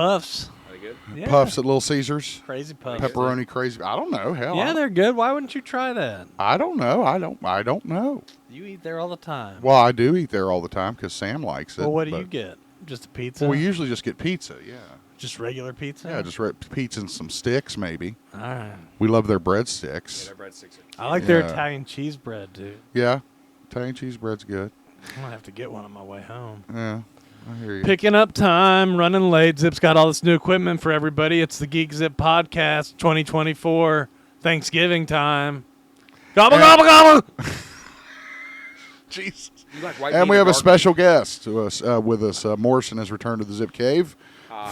Puffs. Are they good? Yeah. Puffs at Little Caesars. Crazy Puffs. Pepperoni crazy. I don't know. Hell. Yeah, they're good. Why wouldn't you try that? I don't know. I don't know. You eat there all the time. Well, I do eat there all the time because Sam likes it. Well, what do you get? Just a pizza? Well, we usually just get pizza. Yeah. Just regular pizza? Yeah, just pizza and some sticks, maybe. All right. We love their breadsticks. Yeah, their breadsticks are I like their Italian cheese bread, dude. Yeah, Italian cheese bread's good. I'm gonna have to get one on my way home. Yeah, I hear you. Picking up time, running late. Zip's got all this new equipment for everybody. It's the GeekZip Podcast 2024 Thanksgiving time. Gobble, gobble, gobble! Jesus. You like white And meat we or have a dark special guest to us, with us. Morrison has returned to the Zip Cave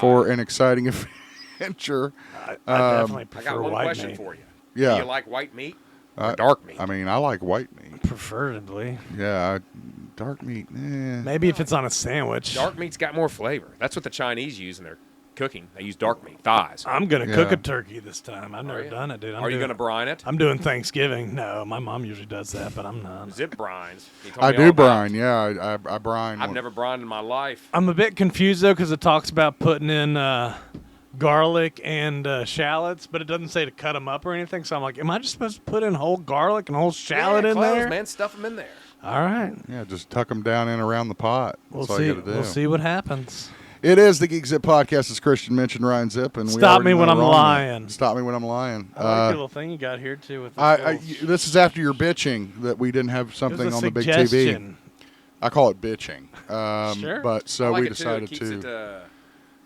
for an exciting adventure. I definitely meat? I prefer got one white question meat. for you. Yeah. Do you like white meat or dark meat? I mean, I like white meat. Preferably. Yeah, dark meat. Maybe if it's on a sandwich. Dark meat's got more flavor. That's what the Chinese use in their cooking. They use dark meat, thighs. I'm going to cook a turkey this time. I've never you? done it, dude. Are you going to brine it? I'm doing Thanksgiving. No, my mom usually does that, but I'm not. Zip brines. I do brine. Yeah, I brine. I've never brined in my life. I'm a bit confused, though, because it talks about putting in garlic and shallots, but it doesn't say to cut them up or anything. So I'm like, am I just supposed to put in whole garlic and whole shallot in cloves, there? Man, stuff them in there. All right. Yeah, just tuck them down in around the pot. We'll That's all see. you got to do. We'll see what happens. It is the Geek Zip Podcast, as Christian mentioned, Ryan Zip. And Stop me when I'm lying. Stop me when I'm lying. I like your little thing you got here, too. With the this is after your bitching that we didn't have something on the big TV. I call it bitching. Sure. But so like we it too. decided It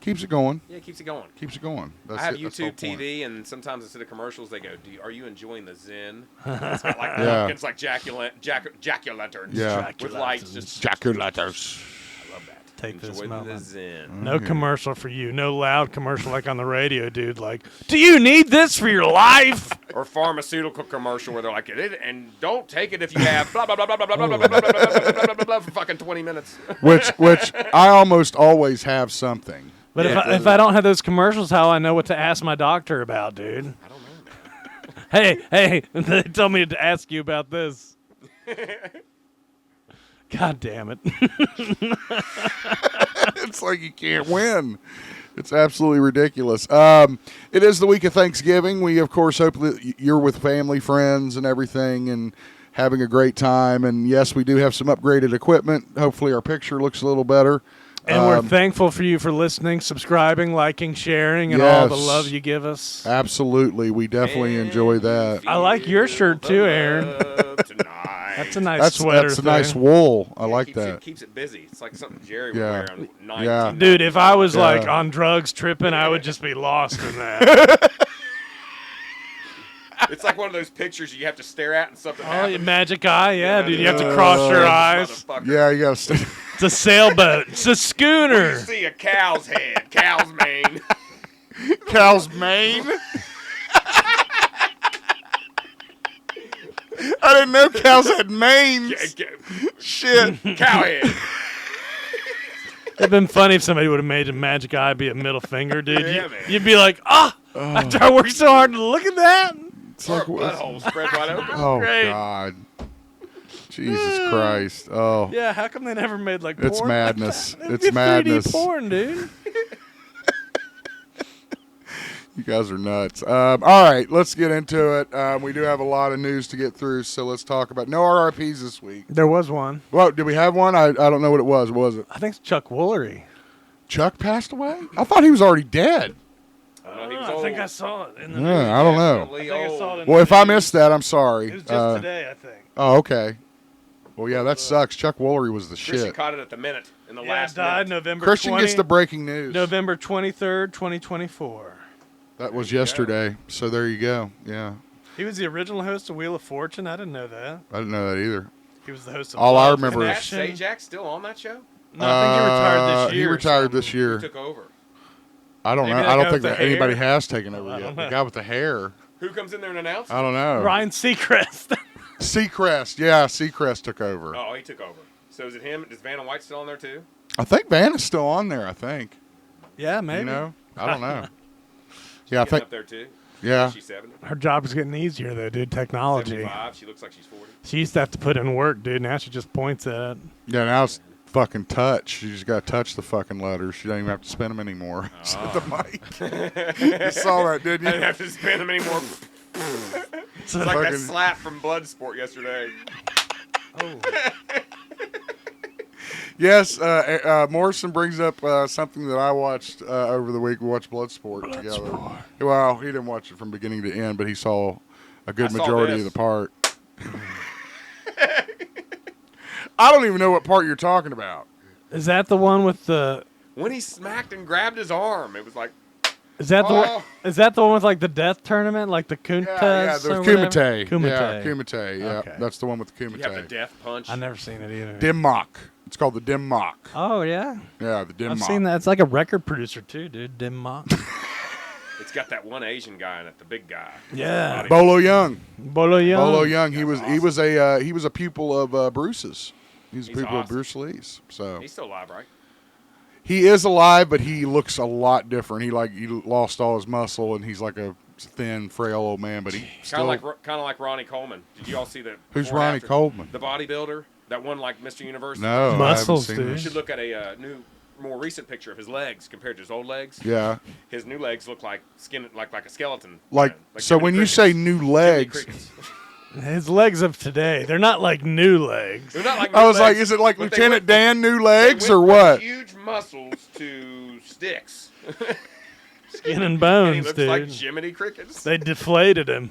keeps it going. Yeah, it keeps it going. Keeps it going. I have YouTube TV, and sometimes instead of commercials, they go, "Are you enjoying the Zen?" It's got like it's like jack-o'-lanterns with lights. Just jack-o'-lanterns. I love that. Take this Enjoy the moment. Zen. No commercial for you. No loud commercial like on the radio, dude. Like, do you need this for your life? Or pharmaceutical commercial where they're like, and don't take it if you have blah blah blah blah blah blah blah blah blah blah blah blah blah for fucking 20 minutes. Which I almost always have something. But if I don't have those commercials, how I know what to ask my doctor about, dude? I don't know, man. Hey, they told me to ask you about this. God damn it. It's like you can't win. It's absolutely ridiculous. It is the week of Thanksgiving. We, of course, hope that you're with family, friends, and everything, and having a great time. And, yes, we do have some upgraded equipment. Hopefully our picture looks a little better. And we're thankful for you for listening, subscriing, liking, sharing, and all the love you give us. Absolutely. We definitely enjoy that. I like your shirt, too, Aaron. That's a nice sweater. That's a nice wool. I like that. It keeps it busy. It's like something Jerry would wear on 19. Yeah. Dude, if I was like on drugs tripping, I would just be lost in that. It's like one of those pictures you have to stare at and something Oh, happens. magic eye, yeah, dude. You have to cross your eyes. Yeah, you got to It's a sailboat. It's a schooner. You see a cow's head, cow's mane. Cow's mane? I didn't know cows had manes. Shit. Cow head. It'd been funny if somebody would have made a magic eye be a middle finger, dude. Yeah, man. You'd be like, after I worked so hard to look at that. It's like, butthole spread wide open. oh, Great. God. Jesus Christ. Oh. Yeah, how come they never made like porn? It's madness. It'd It's be madness. 3D porn, dude. You guys are nuts. All right, let's get into it. We do have a lot of news to get through, so let's talk about no RIPs this week. There was one. Well, did we have one? I don't know what it was. What was it? I think it's Chuck Woolery. Chuck passed away? I thought he was already dead. I think I saw it in the news. Yeah, I don't know. I think I saw it in Well, the if I news. missed that, I'm sorry. It was just today, I think. Oh, okay. Well, yeah, that sucks. Chuck Woolery was the Christian shit. caught it at the minute, in the Yeah, last died minute. November Christian 20, gets the breaking news. November 23rd, 2024. That was yesterday, so there you go. Yeah, He was the original host of Wheel of Fortune. I didn't know that. I didn't know that either. He was the host of All I Blood remember is- Is Sajak still on that show? No, I think he retired this year. He retired this Who year. took over? I don't Maybe know. that I guy don't think with that the anybody hair? has taken over I yet. don't The know. guy with the hair. Who comes in there and announces? I don't know. Ryan Seacrest. Seacrest. Yeah, Seacrest took over. Oh, he took over. So is it him? Is Vanna White still on there too? I think Van is still on there. I think. Yeah, maybe. You know, I don't know. Yeah, I Getting think. up there too. Yeah. She's 70. Her job is getting easier, though, dude. Technology. 75. She looks like she's 40. She used to have to put in work, dude. Now she just points at it. Yeah, now it's fucking touch. You just got to touch the fucking letters. You don't even have to spin them anymore. Oh. The mic. You saw that, didn't you? I didn't have to spin them anymore. It's like that slap from Bloodsport yesterday. Oh. Yes, Morrison brings up something that I watched over the week. We watched Bloodsport together. Well, he didn't watch it from beginning to end, but he saw a good majority of the part. I don't even know what part you're talking about. Is that the one with the? When he smacked and grabbed his arm, it was like. Is that the one? Is that the one with like the death tournament, like the Kuntas? Yeah, the Kumite. Kumite. Yeah, Kumite. Yeah, Okay. that's the one with the Kumite. You have the death punch. I've never seen it either. Dim Mock. It's called the Dim Mock. Oh yeah. Yeah, the Dim Mock. I've seen that. It's like a record producer too, dude. Dim Mock. It's got that one Asian guy in it, the big guy. Yeah. Bolo Young. Bolo Young. Bolo Young. He That's was a pupil of Bruce's. He's a pupil of awesome. Bruce Lee's. So He's still alive, right? he is alive, but he looks a lot different. He lost all his muscle, and he's like a thin, frail old man. But he still kind of like Ronnie Coleman. Did you all see that? Who's Ronnie Coleman? The bodybuilder, that one like Mr. Universe. No, Muscles, I haven't seen dude. You should look at a more recent picture of his legs compared to his old legs. Yeah, His new legs look like skin, like a skeleton. like so. Jiminy When you Crickets. say new Jiminy legs, Crickets. His legs of today, they're not like new legs. They're not like I new was like, legs, is it like but they Lieutenant went Dan new they legs went or from what? Huge muscles to sticks. Skin and And he bones, looks dude. like Jiminy Crickets. They deflated him.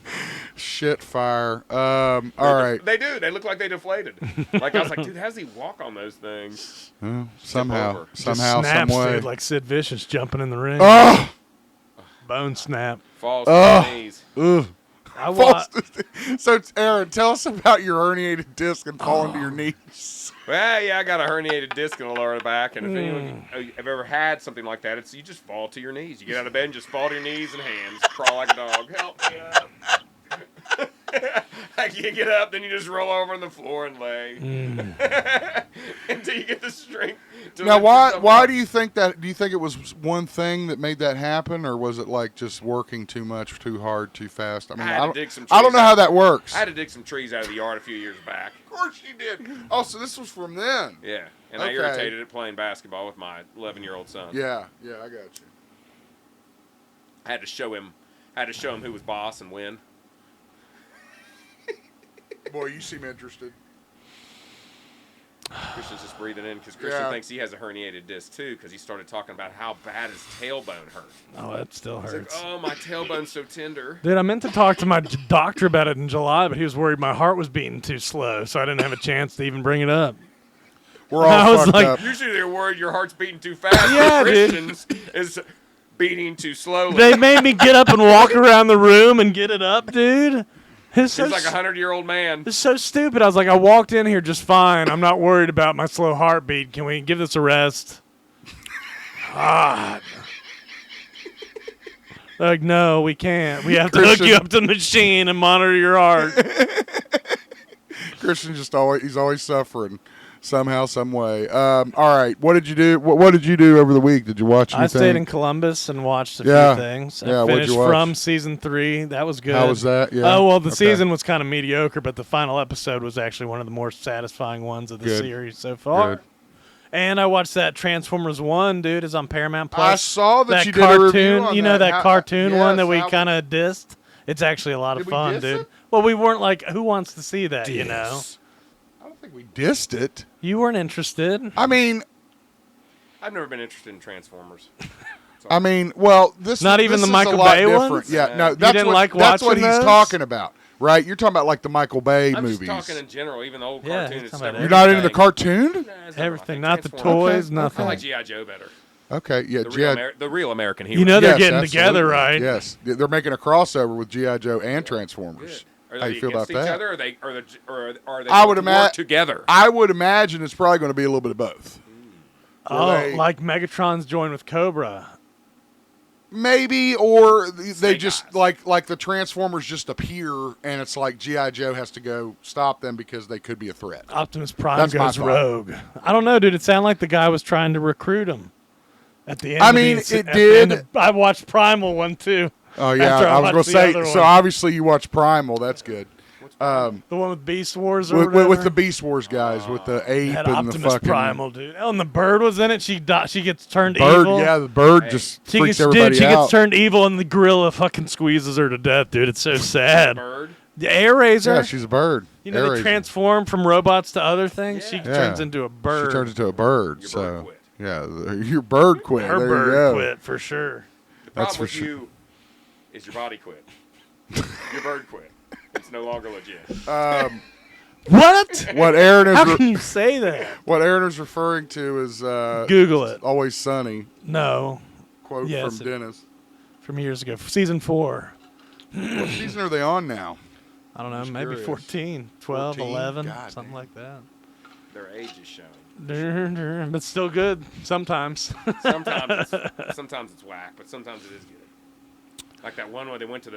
Shit fire. All right. They do. They look like they deflated. Like, I was like, dude, how does he walk on those things? Well, somehow, Just Just some snaps, way. dude, like Sid Vicious jumping in the ring. Oh, Bone snap. Falls to his knees. ugh. I wa- So, Aaron, tell us about your herniated disc and falling to your knees. Well, yeah, I got a herniated disc in the lower back, and if anyone have ever had something like that, it's you just fall to your knees. You get out of bed and just fall to your knees and hands, crawl like a dog. Help me up. Like you get up, then you just roll over on the floor and lay until you get the strength. To Now, lift why yourself why up. do you think that? Do you think it was one thing that made that happen, or was it like just working too much, too hard, too fast? I mean, I had to dig some I don't trees know out. how that works. I had to dig some trees out of the yard a few years back. Of course you did. Oh, so this was from then. Yeah, and I Okay. irritated it playing basketball with my 11-year-old son. Yeah, I got you. I had to show him who was boss and when. Boy, you seem interested. Christian's just breathing in because Christian Yeah. thinks he has a herniated disc too because he started talking about how bad his tailbone hurt. Oh, that still He's like, hurts. oh, my tailbone's so tender. Dude, I meant to talk to my doctor about it in July, but he was worried my heart was beating too slow, so I didn't have a chance to even bring it up. We're all I was fucked like- up. Usually they're worried your heart's beating too fast. Yeah, but dude. Christian's is beating too slowly. They made me get up and walk around the room and get it up, dude. It's so, He's like a 100-year-old man. it's so stupid. I was like, I walked in here just fine. I'm not worried about my slow heartbeat. Can we give this a rest? God. Like, no, we can't. We have to hook you up to the machine and monitor your heart. Christian he's always suffering somehow, some way. All right, what did you do? What did you do over the week? Did you watch anything? I stayed in Columbus and watched a Yeah. few things. Yeah, I what'd you finished watch? From season 3. That was good. How was that? Yeah. Oh, well, the Okay. season was kind of mediocre, but the final episode was actually one of the more satisfying ones of the Good. series so far. Good. And I watched that Transformers 1, dude. It's on Paramount I Plus. saw that you did cartoon, a review on you know that How- cartoon one that we yes, kind of dissed? It's actually a lot of Did we fun, diss dude. it? Well, we weren't like, who wants to see that, you know? I don't think we dissed it. You weren't interested. I mean, I've never been interested in Transformers. well, this Not this even the is Michael a lot Bay different. ones? Yeah, no, You that's didn't what like that's what watching he's those? talking about, right? You're talking about like the Michael Bay I'm movies. just talking in general, even the old Yeah, cartoon. he's It's talking about never You're not into the anything. cartoon? Nah, it's never Everything, my not the thing. Transformers. toys, Okay. nothing. I like G.I. Joe better. Okay, yeah, The real American hero. You know they're yes, getting absolutely. together, right? Yes, they're making a crossover with GI Joe and Transformers. Are How they you feel about against each that? other? Or are they I would work imagine together? I would imagine it's probably going to be a little bit of both. Oh, they- like Megatron's joined with Cobra. Maybe, or they Snake just Eyes. like the Transformers just appear, and it's like GI Joe has to go stop them because they could be a threat. Optimus Prime That's my goes thought. rogue. I don't know, dude. It sounded like the guy was trying to recruit him. At the end, I of mean, the, it at the end did. of- I watched Primal one too. Oh yeah, After I I was going watched to the say. other So one. obviously you watch Primal. That's good. The one with Beast Wars or with the Beast Wars guys, with the ape had and Optimus the fucking Primal, dude. Oh, and the bird was in it. She gets turned bird. evil. Yeah, the bird just freaks everybody she out. gets turned evil, and the gorilla fucking squeezes her to death, dude. It's so sad. Bird. The Air Razor. Yeah, she's a bird. You know, Air they Razor. transform from robots to other things. She Yeah. turns into a bird. She turns into a bird. Your so bird quit. yeah, your bird quit. Her there you bird go. quit for sure. The That's problem for with sure. you is your body quit. Your bird quit. It's no longer legit. What? What Aaron is How can you say that? what Aaron is referring to is Google it. Always Sunny No, quote Yes, from Dennis. from years ago. Season 4. What season are they on now? I don't know, Just maybe curious. 14, 12, 14? 11, God something damn. like that. Their age is showing. But still good sometimes. Sometimes it's whack, but sometimes it is good. Like that one where they went to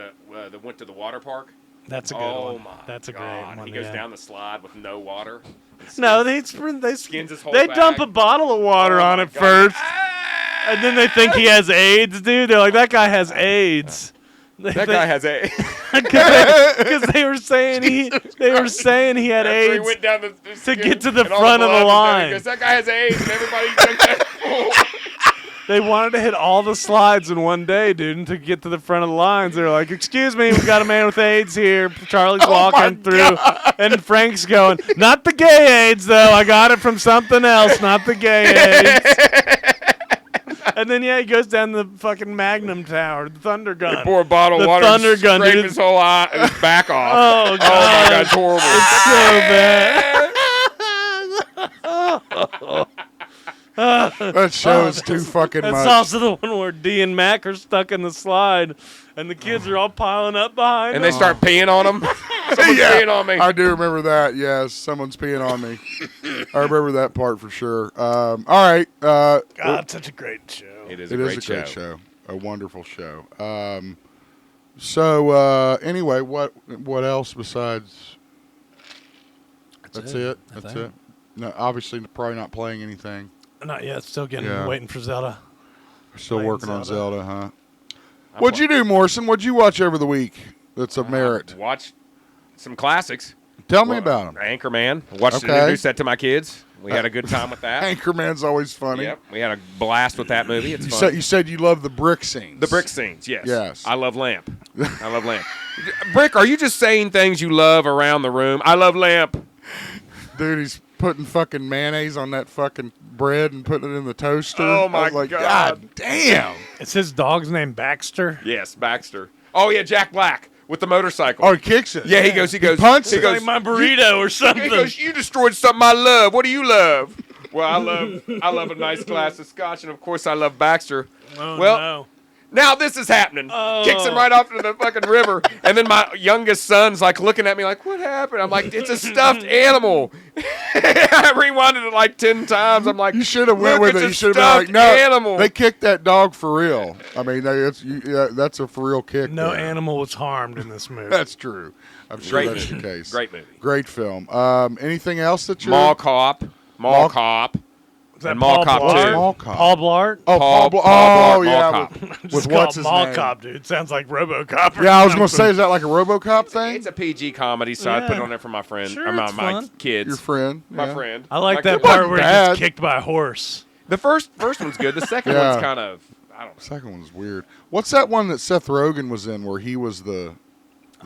the water park. That's a good Oh one. my That's a great God. one. He goes yeah. down the slide with no water. No, they Skins his whole they bag. dump a bottle of water Oh on my it God. first, Ah! and then they think he has AIDS, dude. They're like, that guy has AIDS. That guy has a. Because they were saying he had After he AIDS. went down the to get to the and all front of the blood was down, line. he goes, that guy has AIDS, and everybody drank that full. They wanted to hit all the slides in one day, dude, and to get to the front of the lines. They're like, "Excuse me, we got a man with AIDS here." Charlie's walking through, and Frank's going, "Not the gay AIDS, though. I got it from something else, not the gay AIDS." And then he goes down the fucking Magnum Tower, the Thunder Gun. They pour a bottle of The water Thunder and Gun, scrape dude. his whole eye, his back off. Oh, Oh my God, it's horrible. So bad. That show is too fucking That's much. also the one where D and Mac are stuck in the slide, and the kids are all piling up behind And them. they start peeing on him. Someone's peeing on me. I do remember that. Yes, someone's peeing on me. I remember that part for sure. All right. God, it's such a great show. It is It a is great a great show. show. A wonderful show. Anyway, what else besides? That's it. I That's think. it. No, obviously probably not playing anything. Not yet. Still Yeah. waiting for Zelda. We're still Playing working on Zelda. Zelda, huh? What'd you do, Morrison? What'd you watch over the week that's of merit? Watch some classics. Tell me about them. Anchorman. Watched Okay. introduce that to my kids. We had a good time with that. Anchorman's always funny. Yep, we had a blast with that movie. It's You fun. said you love the brick scenes. The brick scenes, yes. Yes. I love lamp. I love lamp. Brick, are you just saying things you love around the room? I love lamp. Dude, he's putting fucking mayonnaise on that fucking bread and putting it in the toaster. Oh, my I was like, God. God damn. Is his dog's name Baxter? Yes, Baxter. Oh yeah, Jack Black with the motorcycle. Oh, he kicks it. yeah, he goes. He punts He it. goes. Like my burrito or something. He goes. You destroyed something I love. What do you love? Well, I love a nice glass of scotch, and of course, I love Baxter. Oh, well, no. now this is happening. Oh. Kicks him right off into the fucking river, and then my youngest son's like looking at me like, "What happened?" I'm like, "It's a stuffed animal." I rewinded it like 10 times. I'm like, You should have went "Look, with it. it's You a should have been like, stuffed no, animal." they kicked that dog for real. I mean, that's a for real kick. No there. animal was harmed in this movie. That's true. I'm sure Great that's movie. the case. Great movie. Great film. Anything else that you're... Mall Cop. Mall Cop. Is that And Mall Cop Blart? 2. Mall Cop? Paul Blart? Oh, Paul Paul, Blart, oh Mall yeah. Cop. With Just call what's it his Mall name? Cop, dude. Sounds like RoboCop. or Yeah, I was going to say, something. is that like a RoboCop thing? It's a PG comedy, so I put it on there for my friend, Sure, or my, it's my fun. kids. Your friend. My yeah. friend. I like My that kid- part where he bad. gets kicked by a horse. The first one's good. The second Yeah. one's kind of, I don't know. Second one's weird. What's that one that Seth Rogen was in where he was the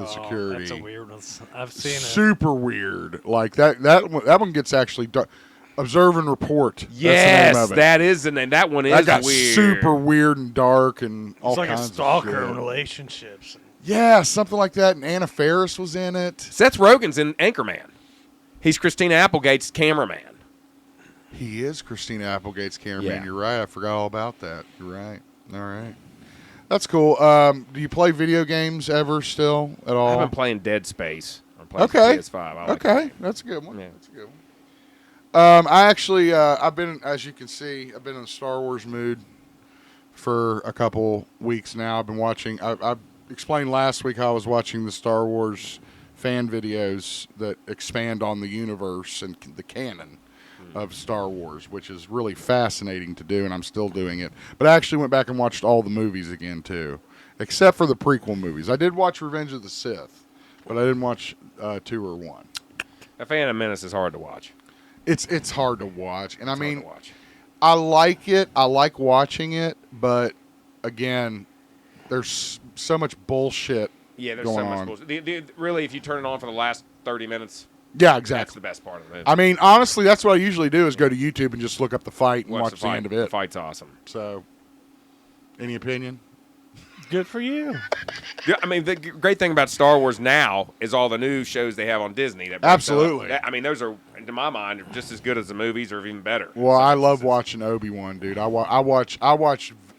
security? That's a weird one. I've seen it. Super weird. Like that one gets actually dark. Observe and Report. That's the name Yes, of it. that is the name. That one is That got weird. super weird and dark and all It's like a kinds stalker of in shit. relationships. Yeah, something like that. And Anna Faris was in it. Seth Rogen's in Anchorman. He's Christina Applegate's cameraman. He is Christina Applegate's cameraman. Yeah. You're right. I forgot all about that. You're right. All right. That's cool. Do you play video games ever still at all? I've been playing Dead Space. I'm playing Okay. PS5. I like Okay, that. that's a good one. Yeah. That's a good one. I actually, I've been, as you can see, I've been in a Star Wars mood for a couple weeks now. I've been watching. I explained last week how I was watching the Star Wars fan videos that expand on the universe and the canon of Star Wars, which is really fascinating to do, and I'm still doing it. But I actually went back and watched all the movies again too, except for the prequel movies. I did watch Revenge of the Sith but I didn't watch 2 or 1. A Phantom Menace is hard to watch. It's hard to watch, and It's I mean, hard to watch. I like it. I like watching it, but again, there's so much bullshit. Yeah, there's going so much on. bullshit. Really, if you turn it on for the last 30 minutes, Yeah, that's exactly. the best part of the movie. I mean, honestly, that's what I usually do is go to YouTube and just look up the fight and watch the fight. end of The it. fight's awesome. So, any opinion? Good for you. Yeah, I mean, the great thing about Star Wars now is all the new shows they have on Disney. That breaks Absolutely. up. I mean, those are, to my mind, just as good as the movies or even better. Well, I love watching Obi-Wan, dude. I watch.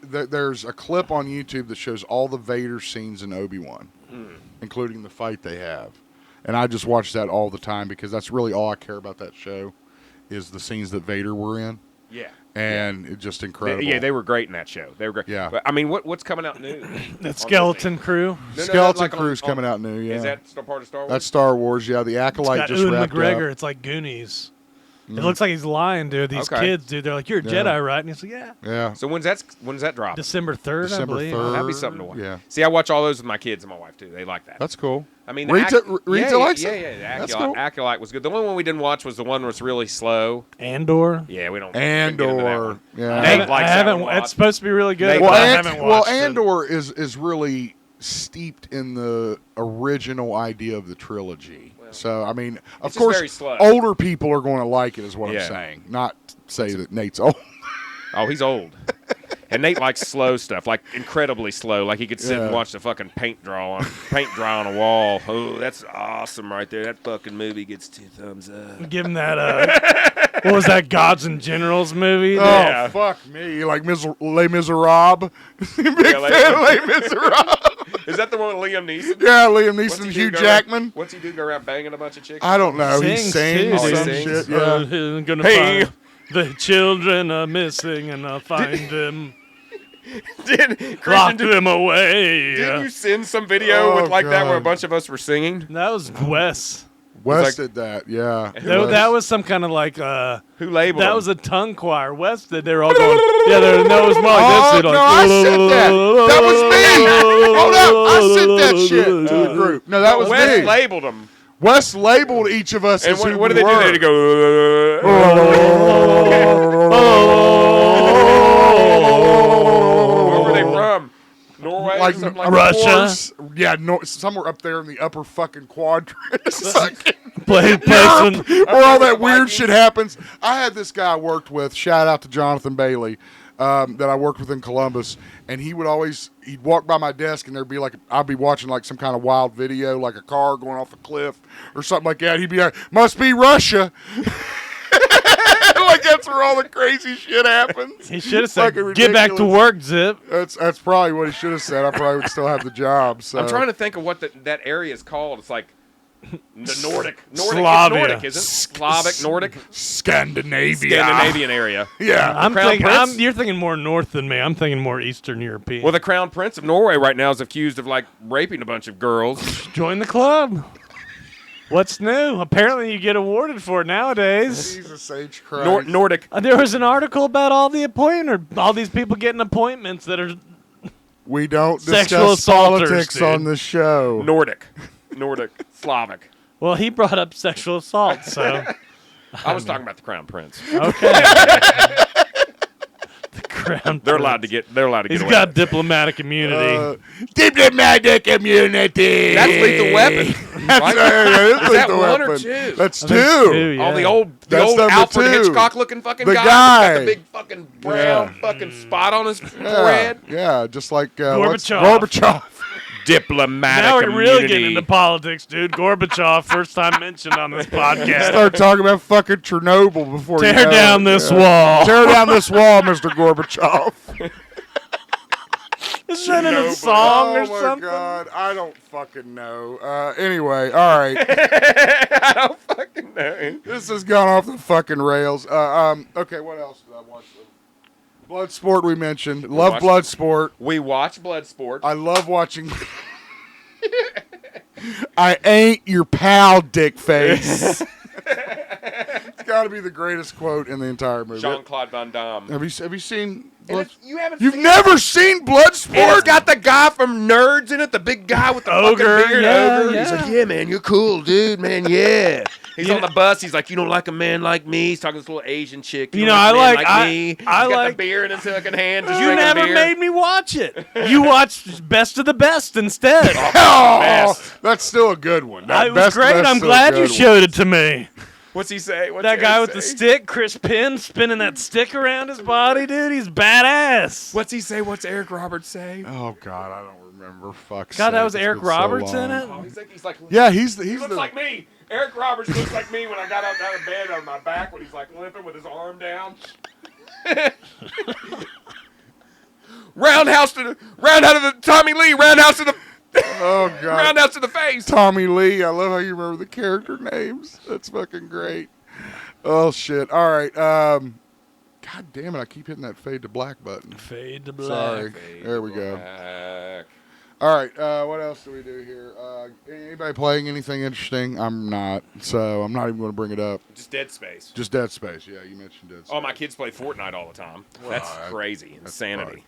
There's a clip on YouTube that shows all the Vader scenes in Obi-Wan, including the fight they have, and I just watch that all the time because that's really all I care about that show, is the scenes that Vader were in. Yeah. And it's just incredible. They were great in that show. They were great. Yeah. But, I mean, what's coming out new? That Skeleton Crew. Skeleton like Crew's coming out new. Yeah, Is that still part of Star Wars? that's Star Wars. Yeah, the It's Acolyte got just Ewan wrapped McGregor. up. It's like Goonies. It looks like he's lying, dude. These Okay. kids, dude, they're like, "You're a Yeah. Jedi, right?" And he's like, "Yeah." Yeah, So when's that drop? December 3rd, I December believe. 3rd. That'd be something to watch. Yeah, See, I watch all those with my kids and my wife too. They like that. that's cool. I mean, Rita yeah, likes yeah, it? Yeah, That's Acolyte, cool. Acolyte was good. The only one we didn't watch was the one that's really slow. Andor. Yeah, we don't. couldn't get into that Andor. one. Yeah. Nate likes that one a lot. It's supposed to be really good. Nate but likes I it. haven't watched it. Andor is really steeped in the original idea of the trilogy. So I mean, of It's just course, very slow. older people are going to like it, is what Yeah. I'm saying. Not say that Nate's old. Oh, he's old. And Nate likes slow stuff, like incredibly slow. Like he could sit and Yeah. watch the fucking paint dry on a wall. Oh, that's awesome right there. That fucking movie gets 2 thumbs up. Give him that. What was that? Gods and Generals movie? Yeah. Oh fuck me! You like Les Miserables? Big Les- fan of Les Miserables. Is that the one with Liam Neeson? Yeah, Liam What's Neeson, he Hugh do, go Jackman. around- What's he do? Go around banging a bunch of chicks? I don't know. He Sings, sings too, some dude. shit. Yeah. Gonna Hey. find the children are missing, and I'll find them, Christian, lock them away. didn't you send some video Oh, with like that where a God. bunch of us were singing? That was Wes. Wes like- did that. Yeah. That was some kind of like. Who labeled That them? was a tongue choir. Wes did. They were all going. Yeah, no, it was more like Oh, this. Dude, no, I said that. That was me. Hold up. I sent that shit to the group. No, that was Wes me. labeled them. Wes labeled each of us And as who what did we they do? were. They go. Where were they from? Norway? Like, or something like Russia. Norse. Yeah, somewhere up there in the upper fucking quadrant. play some. Where all that weird shit happens. I had this guy I worked with, shout out to Jonathan Bailey, that I worked with in Columbus, and he'd walk by my desk and there'd be like, I'd be watching like some kind of wild video, like a car going off a cliff or something like that. He'd be like, must be Russia. Like that's where all the crazy shit happens. He should have said, Fucking "Get back to ridiculous. work, Zip." That's probably what he should have said. I probably would still have the job. So I'm trying to think of what that area is called. It's like the Nordic. Slavia. It's Nordic, isn't it? Slavic, Nordic, Scandinavia. Scandinavian area. Yeah. I'm Crown thinking. Prince? You're thinking more north than me. I'm thinking more Eastern European. Well, the Crown Prince of Norway right now is accused of like raping a bunch of girls. Join the club. What's new? Apparently, you get awarded for it nowadays. Jesus H. Christ. Nordic. There was an article about all these people getting appointments that are. We don't Sexual discuss assaulters, politics dude. on the show. Nordic, Slavic. Well, he brought up sexual assault, so I was talking about the Crown Prince. okay. The crown. They're allowed to get. He's away got with it. diplomatic immunity. Diplomatic immunity. That's Lethal Weapon. Right? Is Is that one or two? That's I two. think two, yeah. Oh, the old That's number Alfred 2. Hitchcock looking fucking The guy. guy. Got the big fucking brown fucking spot on his forehead. Yeah, just like Gorbachev. Gorbachev. Diplomatic Now we're immunity. really getting into politics, dude. Gorbachev, first time mentioned on this podcast. Start talking about fucking Chernobyl before you Tear know down it. this Yeah. wall. Tear down this wall, Mr. Gorbachev. Is that in a song or Oh my something? God, I don't fucking know. Anyway, all right. I don't fucking know. This has gone off the fucking rails. Okay, what else did I watch? Bloodsport we mentioned. Love watched- Bloodsport. We watch Bloodsport. I love watching. I ain't your pal, dick face. It's got to be the greatest quote in the entire movie. Jean-Claude Van Damme. Have you seen You haven't You've seen never seen Bloodsport? And it's got the guy from Nerds in it, the big guy with the Ogre, fucking beard. yeah, Ogre. yeah. He's like, yeah, man, you're cool, dude, man, yeah. He's on the bus. He's like, you don't like a man like me. He's talking to this little Asian chick. You know, don't like a man I like me. He's I got like- the beer in his fucking hand. Just You drinking never beer. made me watch it. You watched Best of the Best instead. Oh, Best. that's still a good one. That It was great. I'm glad you showed it to me. What's he say? What's That Eric guy with say? the stick, Chris Penn, spinning that stick around his body, dude. He's badass. What's he say? What's Eric Roberts say? Oh God, I don't remember. Fuck. God, that was sake, it's Eric been so Roberts in long. it? He's like, Yeah, he's he looks the. like me. Eric Roberts looks like me when I got out of bed on my back when he's like limping with his arm down. Roundhouse to the Tommy Lee. Roundhouse to the Oh God. roundhouse to the face. Tommy Lee. I love how you remember the character names. That's fucking great. Oh shit. All right. God damn it! I keep hitting that fade to black button. Fade to black. Sorry. There we go. Black. All right. What else do we do here? Anybody playing anything interesting? I'm not. So I'm not even going to bring it up. Just Dead Space. Just Dead Space. Yeah, you mentioned Dead Space. Oh, my kids play Fortnite all the time. That's crazy. that's Insanity.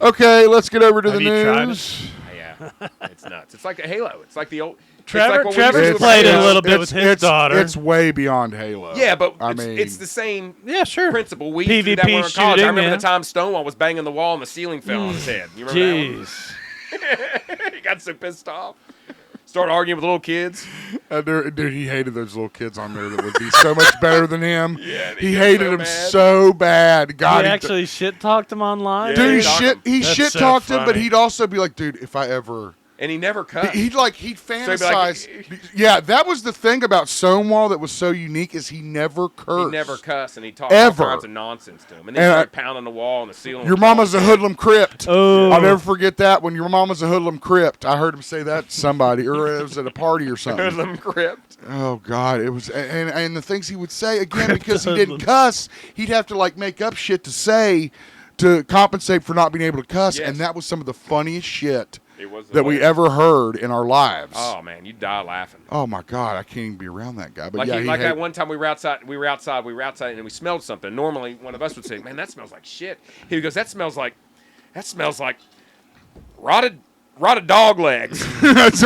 Okay, let's get over to Have the you tried news. Yeah. It's nuts. It's like a Halo. It's like the old. Trevor- it's like what we Trevor's used to played play. it a little bit with his daughter. It's way beyond Halo. Yeah, but I it's, mean, it's the same Yeah, sure. principle. We used to do that PvP when we were in college. I shooting, remember yeah. the time Stonewall was banging the wall and the ceiling fell on his head. You remember Jeez. that one? He got so pissed off. Started arguing with little kids. Dude, he hated those little kids on there that would be so much better than him. Yeah, he got hated so him mad. so bad. God, He he actually shit talked him online. Yeah. dude, he talk shit. him. He That's shit so talked him, but funny. he'd also be like, dude, if I ever. And he never cut. He'd he'd be fantasize. like- Yeah, that was the thing about Stonewall that was so unique is he never cursed. never cuss, and he talked Ever. all kinds of nonsense to him. And then And he I- started pounding the wall and the ceiling. Your was mama's a falling. hoodlum crypt. Oh. I'll never forget that when your mama's a hoodlum crypt. I heard him say that to somebody, or it was at a party or something. Hoodlum crypt. Oh God, it was, and the things he would say again because he Hoodlum. didn't cuss, he'd have to like make up shit to say to compensate for not being able to cuss, Yes. and that was some of the funniest shit It was the that we best. ever heard in our lives. Oh man, you die laughing. Oh, my God, I can't even be around that guy. But Like, yeah, like hate- that one time we were outside, and we smelled something. Normally, one of us would say, "Man, that smells like shit." He goes, "That smells like rotted dog legs." that's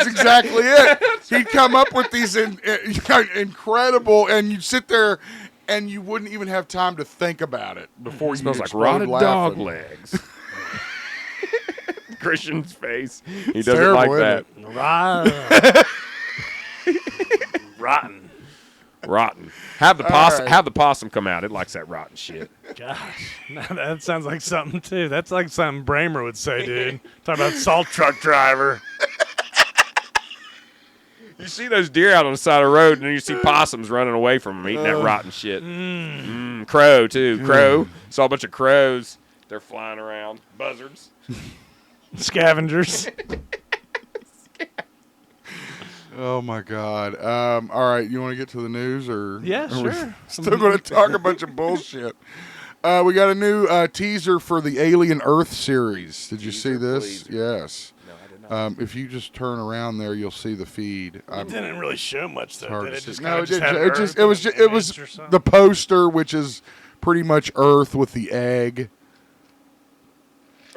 exactly it. He'd come up with these incredible, and you'd sit there, and you wouldn't even have time to think about it before you smells like explode rotted dog laughing. legs. Christian's face. He It's doesn't terrible, like isn't that. Rotten. Rotten. Have the possum come out. It likes that rotten shit. Gosh. That sounds like something, too. That's like something Bramer would say, dude. Talk about salt truck driver. You see those deer out on the side of the road, and then you see possums running away from them, eating that rotten shit. Crow, too. Crow. Saw a bunch of crows. They're flying around. Buzzards. Scavengers. Oh my God! All right, you want to get to the news, or Yeah, are we sure. still going to talk a bunch of bullshit? We got a new teaser for the Alien Earth series. Did you see Teaser, this? please. Yes. No, I did not. If you just turn around there, you'll see the feed. It didn't really show much, though. hard Did to it see. just No, kind it of just didn't. have It Earth just and it an was image or something? the poster, which is pretty much Earth with the egg.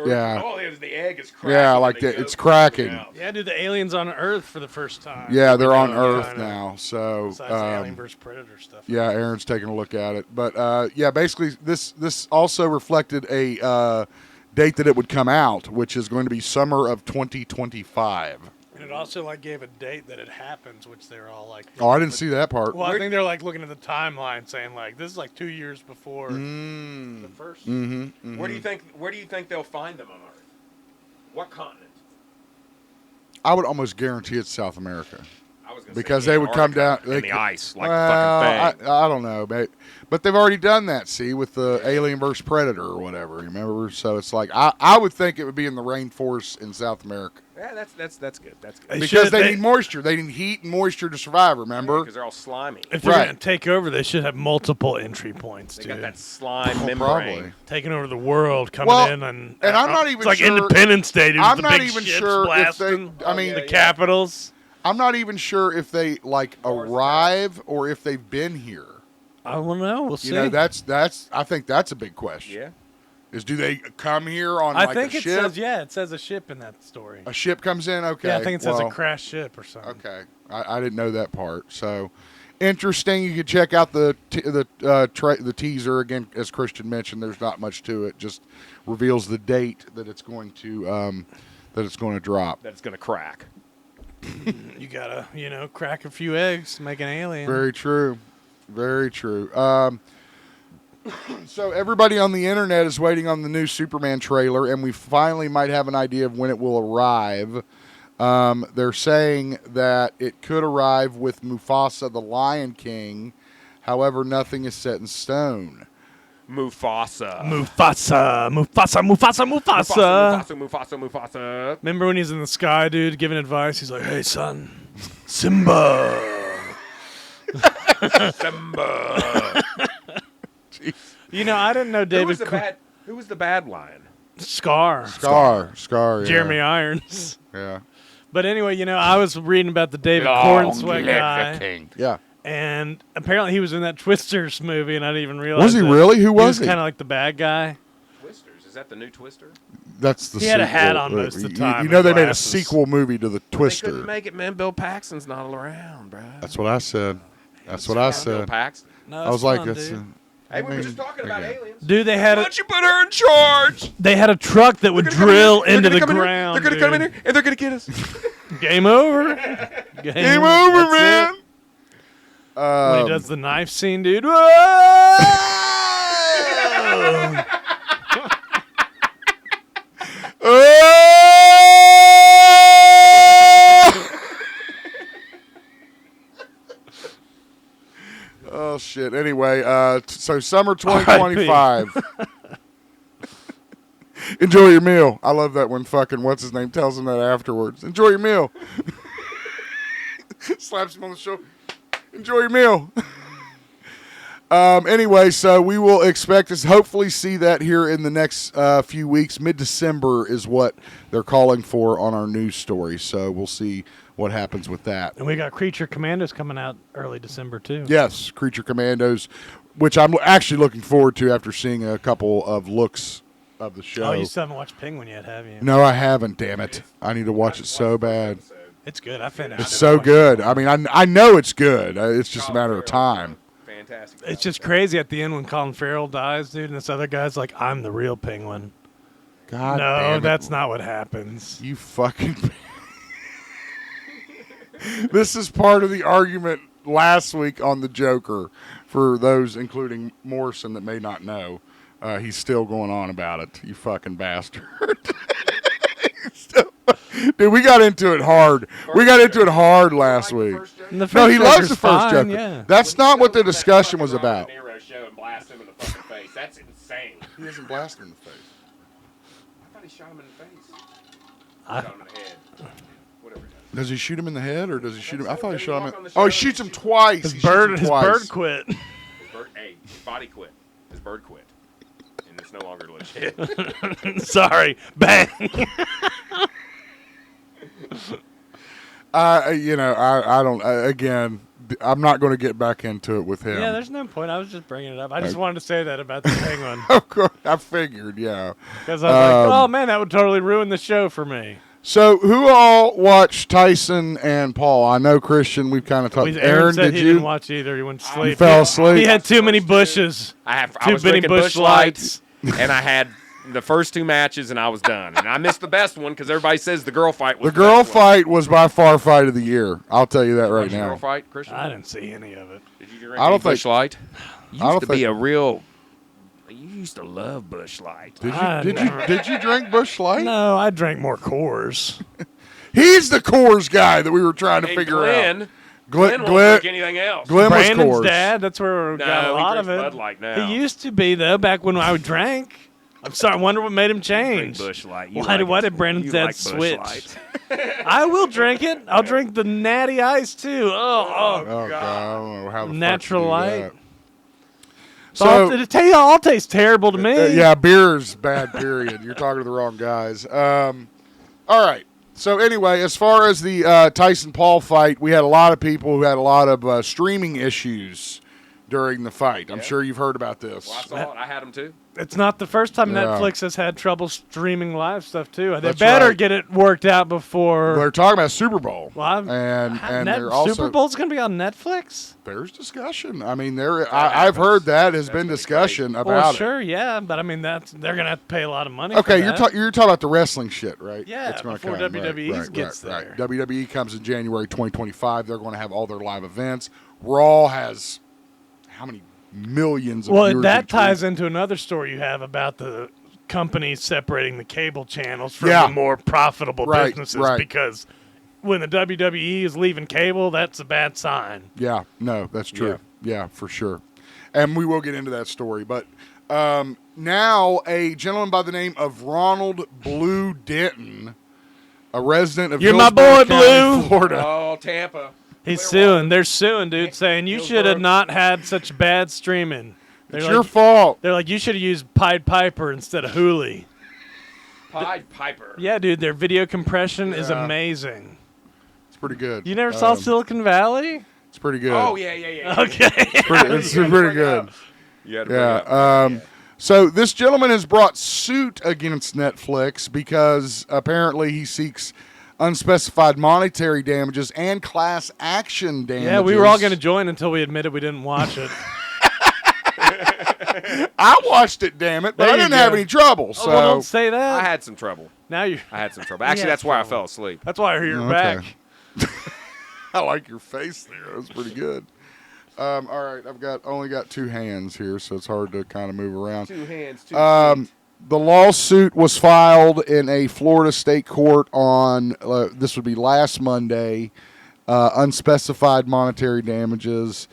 Yeah. Oh, the egg is cracking. Yeah, and like they that. go It's through cracking. out. Yeah, dude, the aliens on Earth for the first time. Yeah, they're on Kinda- Earth now. So Besides the Alien vs. Predator stuff. yeah, Aaron's taking a look at it. But yeah, basically this also reflected a date that it would come out, which is going to be summer of 2025. And it also like gave a date that it happens, which they're all like. Oh, I didn't see that part. Well, I think they're like looking at the timeline, saying like this is like 2 years before the first. Mm-hmm. Where do you think they'll find them on Earth? What continent? I would almost guarantee it's South America. I was gonna Because say they would come down Antarctica in the could- ice, like Well, the fucking thing. I don't know, but they've already done that. See, with the Alien vs Predator or whatever. Remember? So it's like I would think it would be in the rainforest in South America Yeah, that's good. That's good. They because should- they they- need moisture. They need heat and moisture to survive. Remember? Because they're all slimy. If they're Right. gonna take over, they should have multiple entry points, They dude. got that slime membrane. Probably. Taking over the world, coming Well, in, and I'm not even it's like sure- Independence Day, dude. I'm the not big even ships sure if they. blasting, I mean, yeah, the yeah. capitals. I'm not even sure if they like arrive or if they've been here. I don't know. We'll see. You know, that's. I think that's a big question. Yeah. Is do they come here on I like think a it ship? says it says a ship in that story. A ship comes in. Okay. Yeah, I think it says well, a crashed ship or something. Okay, I didn't know that part. So interesting. You can check out the teaser again, as Christian mentioned. There's not much to it. Just reveals the date that it's going to drop. That it's going to crack. You gotta, crack a few eggs to make an alien. Very true. Very true. So everybody on the internet is waiting on the new Superman trailer, and we finally might have an idea of when it will arrive. They're saying that it could arrive with Mufasa the Lion King. However, nothing is set in stone. Mufasa. Remember when he's in the sky, dude, giving advice? He's like, "Hey, son, Simba." Simba. I didn't know David. Who was the bad lion? Scar. Yeah. Jeremy Irons. Yeah. But anyway, I was reading about the David Cornsweet guy. Yeah. And apparently he was in that Twisters movie, and I didn't even realize. Was he really? Who was he? Kind of like the bad guy. Twisters. Is that the new Twister? That's the. He had a hat on most of the time. They made a glasses. sequel movie to the Twister. They couldn't make it, man. Bill Paxton's not around, bro. That's what I said. Bill Paxton. No, I was like, fun, it's. dude. Hey, we were just talking about aliens. Dude, they Why had don't you put her in charge? They had a truck that would drill into the ground. They're going to come in here and they're going to get us. Game over. Game over, man. When he does the knife scene, dude. Whoa! Oh shit. Anyway, so summer 2025. Enjoy your meal. I love that when fucking what's his name tells him that afterwards. Enjoy your meal. Slaps him on the shoulder. Enjoy your meal. Anyway, so we will expect to hopefully see that here in the next few weeks. Mid-December is what they're calling for on our news story. So we'll see what happens with that. And we got Creature Commandos coming out early December, too. Yes, Creature Commandos, which I'm actually looking forward to after seeing a couple of looks of the show. Oh, you still haven't watched Penguin yet, have you? No, I haven't, damn it. I need to watch it so bad. It's good. I finished. It's so good. I mean, I know it's good. It's just a matter of time. Fantastic. It's just crazy at the end when Colin Farrell dies, dude, and this other guy's like, "I'm the real Penguin." God no, damn it. That's not what happens. You fucking... This is part of the argument last week on the Joker for those, including Morrison, that may not know. He's still going on about it. You fucking bastard. Dude, we got into it hard. Last week. No, he loves the first Joker. Yeah. That's not what the discussion was about. Show and blast him in the fucking face. That's insane. He doesn't blast him in the face. I thought he shot him in the face. Shot him in the head. Whatever he does. Does he shoot him in the head or does he shoot him? I thought he shot him in... Oh, he shoots him twice. His bird quit. His body quit. His bird quit. And it's no longer legit. Sorry. Bang. I don't. Again, I'm not going to get back into it with him. Yeah, there's no point. I was just bringing it up. I just wanted to say that about the Penguin. Of course, I figured. Yeah. Because I was like, oh man, that would totally ruin the show for me. So, who all watched Tyson and Paul? I know Christian. We've kind of talked. Aaron said did he you? didn't watch either. He went to sleep. You fell asleep. He had too many bushes. I too was many drinking bush Bush lights. and I had the first two matches, and I was done. And I missed the best one because everybody says the girl fight was the girl fight was by far fight of the year. I'll tell you that right now. Girl fight, Christian? I didn't see any of it. Did you drink any Bush Light? You used to be a real... You used to love Bush Light. Did you drink Bush Light? No, I drank more Coors. He's the Coors guy that we were trying to figure out. Glenn won't drink anything else. Glenn was Brandon's Coors. Dad, that's where we got a lot of it. Bud Light now. He used to be, though, back when I drank. I'm sorry, I wonder what made him change. Bush Light. Why did Brandon's dad switch? I will drink it. I'll drink the natty ice, too. Oh God. I don't know how the Natural fuck you do light. that. So to tell you, all tastes terrible to me. Yeah, beer's bad, period. You're talking to the wrong guys. All right. So anyway, as far as the Tyson-Paul fight, we had a lot of people who had a lot of streaming issues during the fight. I'm Yeah. sure you've heard about this. Well, I saw it. I had them too. It's not the first time Yeah. Netflix has had trouble streaming live stuff too. They That's better right. get it worked out before. They're talking about Super Bowl, Well, and they're also Super Bowl's gonna be on Netflix. There's discussion. I mean, I've heard that has been discussion about Well, it. sure, yeah, but I mean they're gonna have to pay a lot of money. Okay, for you're that. you're talking about the wrestling shit, right? Yeah, It's gonna before come. WWE gets there. Right. WWE comes in January 2025. They're going to have all their live events. Raw has how many millions of Well, viewers that each ties week? into another story you have about the companies separating the cable channels from Yeah. the more profitable Right, businesses right. because when the WWE is leaving cable, that's a bad sign. Yeah, no, that's true. Yeah, for sure. And we will get into that story. But now a gentleman by the name of Ronald Blue Denton, a resident of You're my Hillsborough boy, County, Blue. Florida. Oh, Tampa. He's suing. They're suing, dude, saying you should have Hillsborough. not had such bad streaming. They're It's like, your fault. They're like, you should have used Pied Piper instead of Hulu. Pied Piper. Yeah, dude, their video compression is Yeah. amazing. It's pretty good. You never saw Silicon Valley? It's pretty good. Oh, yeah. Okay. It's pretty good. You had to bring it up. So this gentleman has brought suit against Netflix because apparently he seeks unspecified monetary damages and class action damages. Yeah, we were all going to join until we admitted we didn't watch it. I watched it, damn it, but There I you didn't have go. any trouble. So Oh, well, don't say that. I had some trouble. Now you. I had some trouble. Actually, had that's why I trouble. fell asleep. That's why you're Okay. back. I like your face there. That was pretty good. All right, only got two hands here, so it's hard to kind of move around. Two hands, two feet. The lawsuit was filed in a Florida state court on, this would be last Monday, unspecified monetary damages.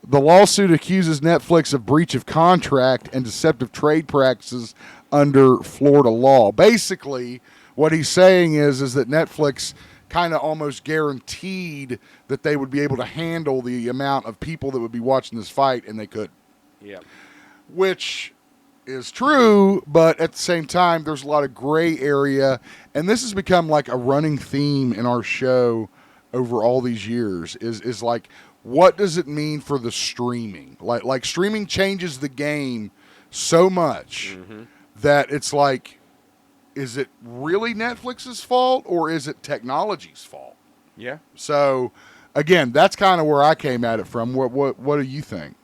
The lawsuit accuses Netflix of breach of contract and deceptive trade practices under Florida law. Basically, what he's saying is that Netflix kind of almost guaranteed that they would be able to handle the amount of people that would be watching this fight, and they could. Yeah. Which is true, but at the same time, there's a lot of gray area, and this has become like a running theme in our show over all these years. Is like, what does it mean for the streaming? Like streaming changes the game so much that it's like, is it really Netflix's fault or is it technology's fault? Yeah. So, again, that's kind of where I came at it from. What do you think?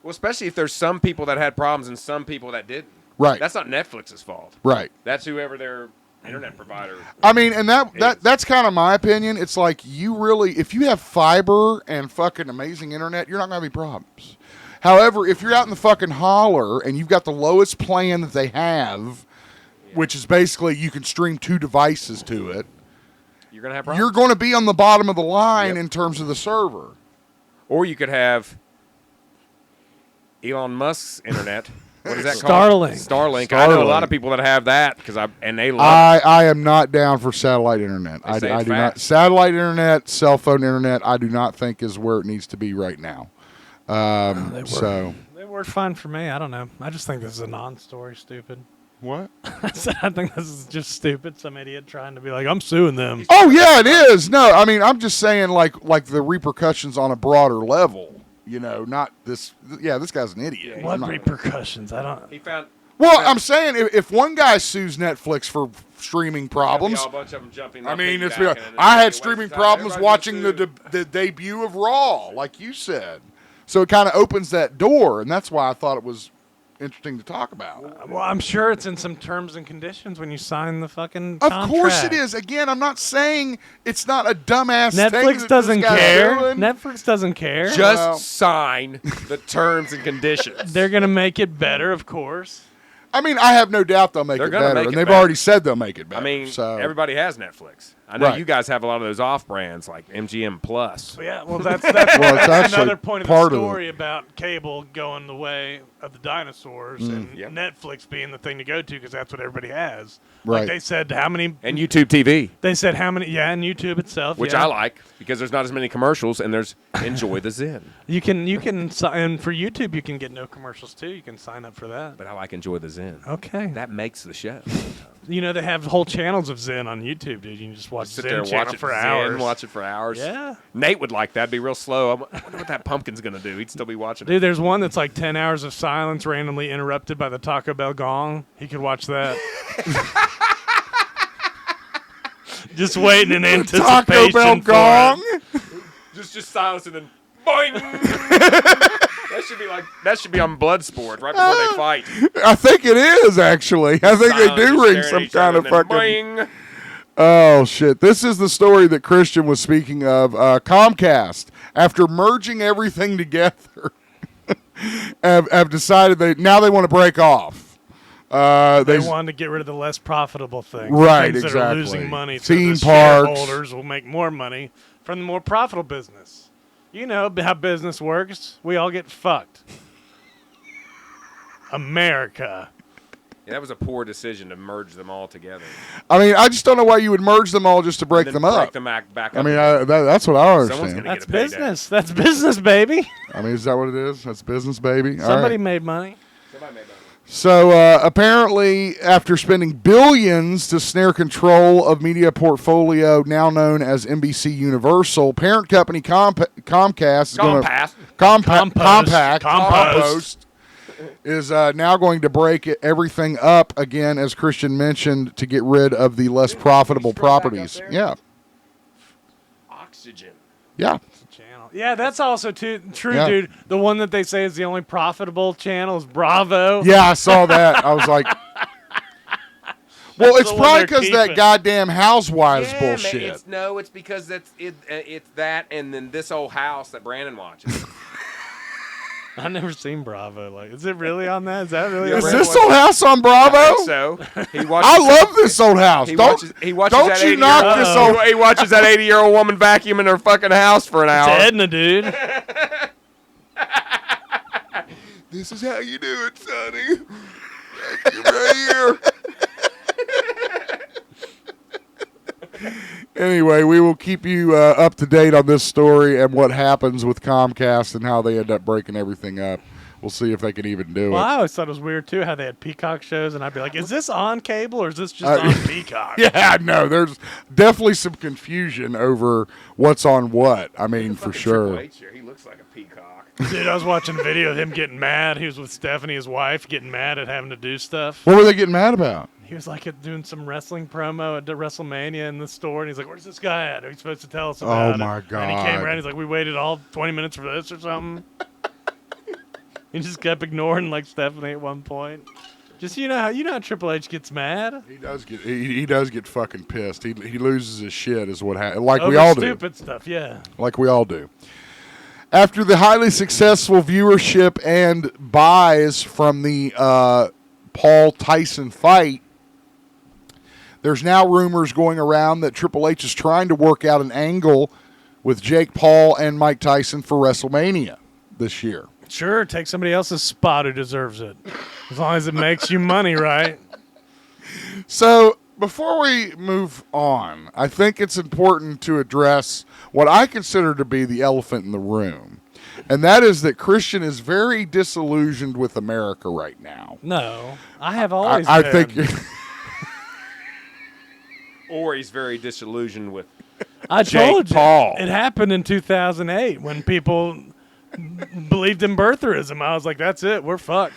Well, especially if there's some people that had problems and some people that didn't. Right. That's not Netflix's fault. Right. That's whoever their internet provider. I mean, and that's kind of my opinion. It's like, you really, if you have fiber and fucking amazing internet, you're not going to have any problems. However, if you're out in the fucking holler and you've got the lowest plan that they have, which is basically you can stream 2 devices to it, You're going to have problems. you're going to be on the bottom of the line Yep. in terms of the server. Or you could have Elon Musk's internet. What is that Starlink. called? Starlink. I know a lot Starlink. of people that have that and they love it. I am not down for satellite internet. I say do it's not. fast. Satellite internet, cell phone internet, I do not think is where it needs to be right now. So They work fine for me. I don't know. I just think this is a non-story stupid. what? I think this is just stupid. Some idiot trying to be like, I'm suing them. Oh yeah, it is. No, I mean, I'm just saying like the repercussions on a broader level. You know, not this. Yeah, this guy's an idiot. What I'm not- repercussions? I don't. He found Well, I'm saying if one guy sues Netflix for streaming problems, a bunch of them jumping. I mean, it's back I had streaming problems watching the debut of Raw, like you said. So it kind of opens that door, and that's why I thought it was interesting to talk about. Well, I'm sure it's in some terms and conditions when you sign the fucking Of contract. course it is. Again, I'm not saying it's not a dumbass thing. Netflix that doesn't this guy's care. doing. Netflix doesn't care. Just Well- sign the terms and conditions. They're gonna make it better, of course. I mean, I have no doubt they'll make They're it gonna better, make and it they've better. already said they'll make it better. I mean, so everybody has Netflix. I know Right. you guys have a lot of those off brands like MGM Plus. Yeah, well, that's Well, it's actually another point of part the of it. story about cable going the way of the dinosaurs and Yep. Netflix being the thing to go to because that's what everybody has. Right. Like they said, how many? And YouTube TV, They said how many? Yeah, and YouTube itself. which yeah. I like because there's not as many commercials and there's Enjoy the Zen. You can and for YouTube you can get no commercials too. You can sign up for that. But I like Enjoy the Zen. Okay. That makes the show. sometimes. You know, they have whole channels of Zen on YouTube, dude. You can just watch Sit Zen there and channel watch it for Zen, hours. Watch it for hours. Yeah. Nate would like that. Be real slow. I wonder what that pumpkin's gonna do. He'd still be watching. Dude, there's one that's like 10 hours of silence randomly interrupted by the Taco Bell gong. He could watch that. Just waiting in anticipation Taco Bell for gong. it. Just silence and then boing. that should be on Bloodsport right before they fight. I think it is actually. I think they Silence, do just ring staring some at each kind other of and then fucking. boing. Oh shit! This is the story that Christian was speaking of. Comcast, after merging everything together, have decided they want to break off. They wanted to get rid of the less profitable things. Right, things that are exactly. losing money. So Theme the parks. shareholders will make more money from the more profitable business. You know how business works. We all get fucked. America. Yeah, that was a poor decision to merge them all together. I mean, I just don't know why you would merge them all just to break And then them up. Break them back I up mean, again. that's what I Someone's understand. gonna That's get a payday. business. That's business, baby. I mean, is that what it is? That's business, baby. All Somebody right. made money. Somebody made money. So apparently, after spending billions to snare control of media portfolio now known as NBC Universal, parent company Comcast is going to Compost is now going to break everything up again, as Christian mentioned, to get rid of the less profitable properties. Yeah, Oxygen. yeah. Channel. Yeah, that's also true, Yeah. dude. The one that they say is the only profitable channel is Bravo. Yeah, I saw that. I was like, well, it's the one probably they're because that keeping. goddamn Housewives Yeah, bullshit. it's because it's that and then this old house that Brandon watches. I've never seen Bravo. Like, is it really on that? Is that really Yeah, on Is that? this old house on I Bravo? think so he watches. I love this old house. He Don't watches don't that you 80-year-old knock this old. He watches that 80-year-old woman vacuuming her fucking house for an It's hour. Edna, dude. This is how you do it, Sonny. Right here. Anyway, we will keep you up to date on this story and what happens with Comcast and how they end up breaking everything up. We'll see if they can even do Well, it. I always thought it was weird too how they had Peacock shows, and I'd be like, "Is this on cable or is this just on Peacock?" Yeah, no, there's definitely some confusion over what's on what. I mean, for Fucking sure. Triple H here, he looks like a peacock. Dude, I was watching a video of him getting mad. He was with Stephanie, his wife, getting mad at having to do stuff. What were they getting mad about? He was like doing some wrestling promo at WrestleMania in the store, and he's like, "Where's this guy at? He's supposed to tell us about it." my And he came God. around. He's like, "We waited all 20 minutes for this or something." He just kept ignoring like Stephanie at one point. Just you know how Triple H gets mad He does get fucking pissed. He loses his shit is what happens. Like over we all do. stupid stuff. Yeah. Like we all do. After the highly successful viewership and buys from the Paul Tyson fight, there's now rumors going around that Triple H is trying to work out an angle with Jake Paul and Mike Tyson for WrestleMania this year. Sure, take somebody else's spot who deserves it, as long as it makes you money, right? So before we move on, I think it's important to address what I consider to be the elephant in the room. And that is that Christian is very disillusioned with America right now. No, I have always. I been. think Or he's very disillusioned with. I Jake told you Paul. it happened in 2008 when people believed in birtherism. I was like, "That's it, we're fucked,"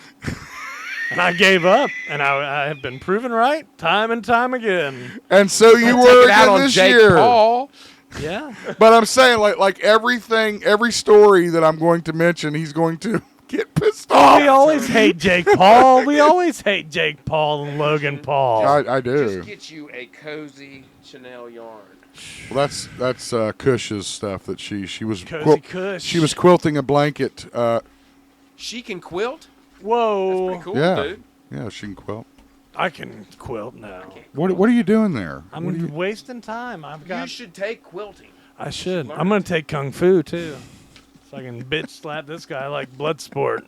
and I gave up. And I have been proven right time and time again. and so you Take were it out again on this Jake year. Paul. Yeah, But I'm saying like everything, every story that I'm going to mention, he's going to get pissed off. we always hate Jake Paul. We always hate Jake Paul and Logan Paul. I do. Just get you a cozy Chanel yarn. Well, that's Cush's stuff that she was Cozy Kush. she was quilting a blanket. She can quilt. Whoa, Pretty cool, Yeah. dude. Yeah, she can quilt. I can quilt now. What are you doing there? I'm What are you- wasting time. I've got. You should take quilting. I should. I'm gonna take kung fu too, so I can bitch slap this guy like Bloodsport.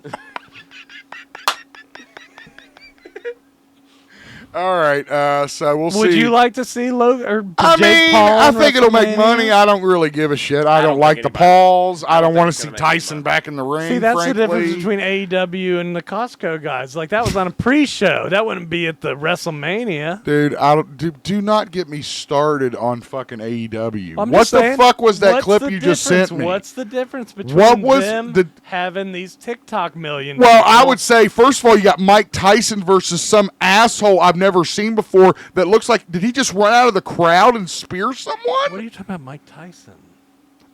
All right, so we'll see. Would you like to see Logan or I Jake mean, Paul I in think it'll make WrestleMania? money. I don't really give a shit. I don't don't like think the anybody- Pauls. I don't think want to it's see gonna make any Tyson money. back in the ring. See, that's frankly. the difference between AEW and the Costco guys. Like, that was on a pre-show. That wouldn't be at the WrestleMania. Dude, I don't do not get me started on fucking AEW. I'm What just the saying, fuck was that what's clip the you just difference? sent me? What's the difference between What was them the- having these TikTok million Well, I people? would say, first of all, you got Mike Tyson versus some asshole I've never seen before that looks like, did he just run out of the crowd and spear someone? What are you talking about, Mike Tyson?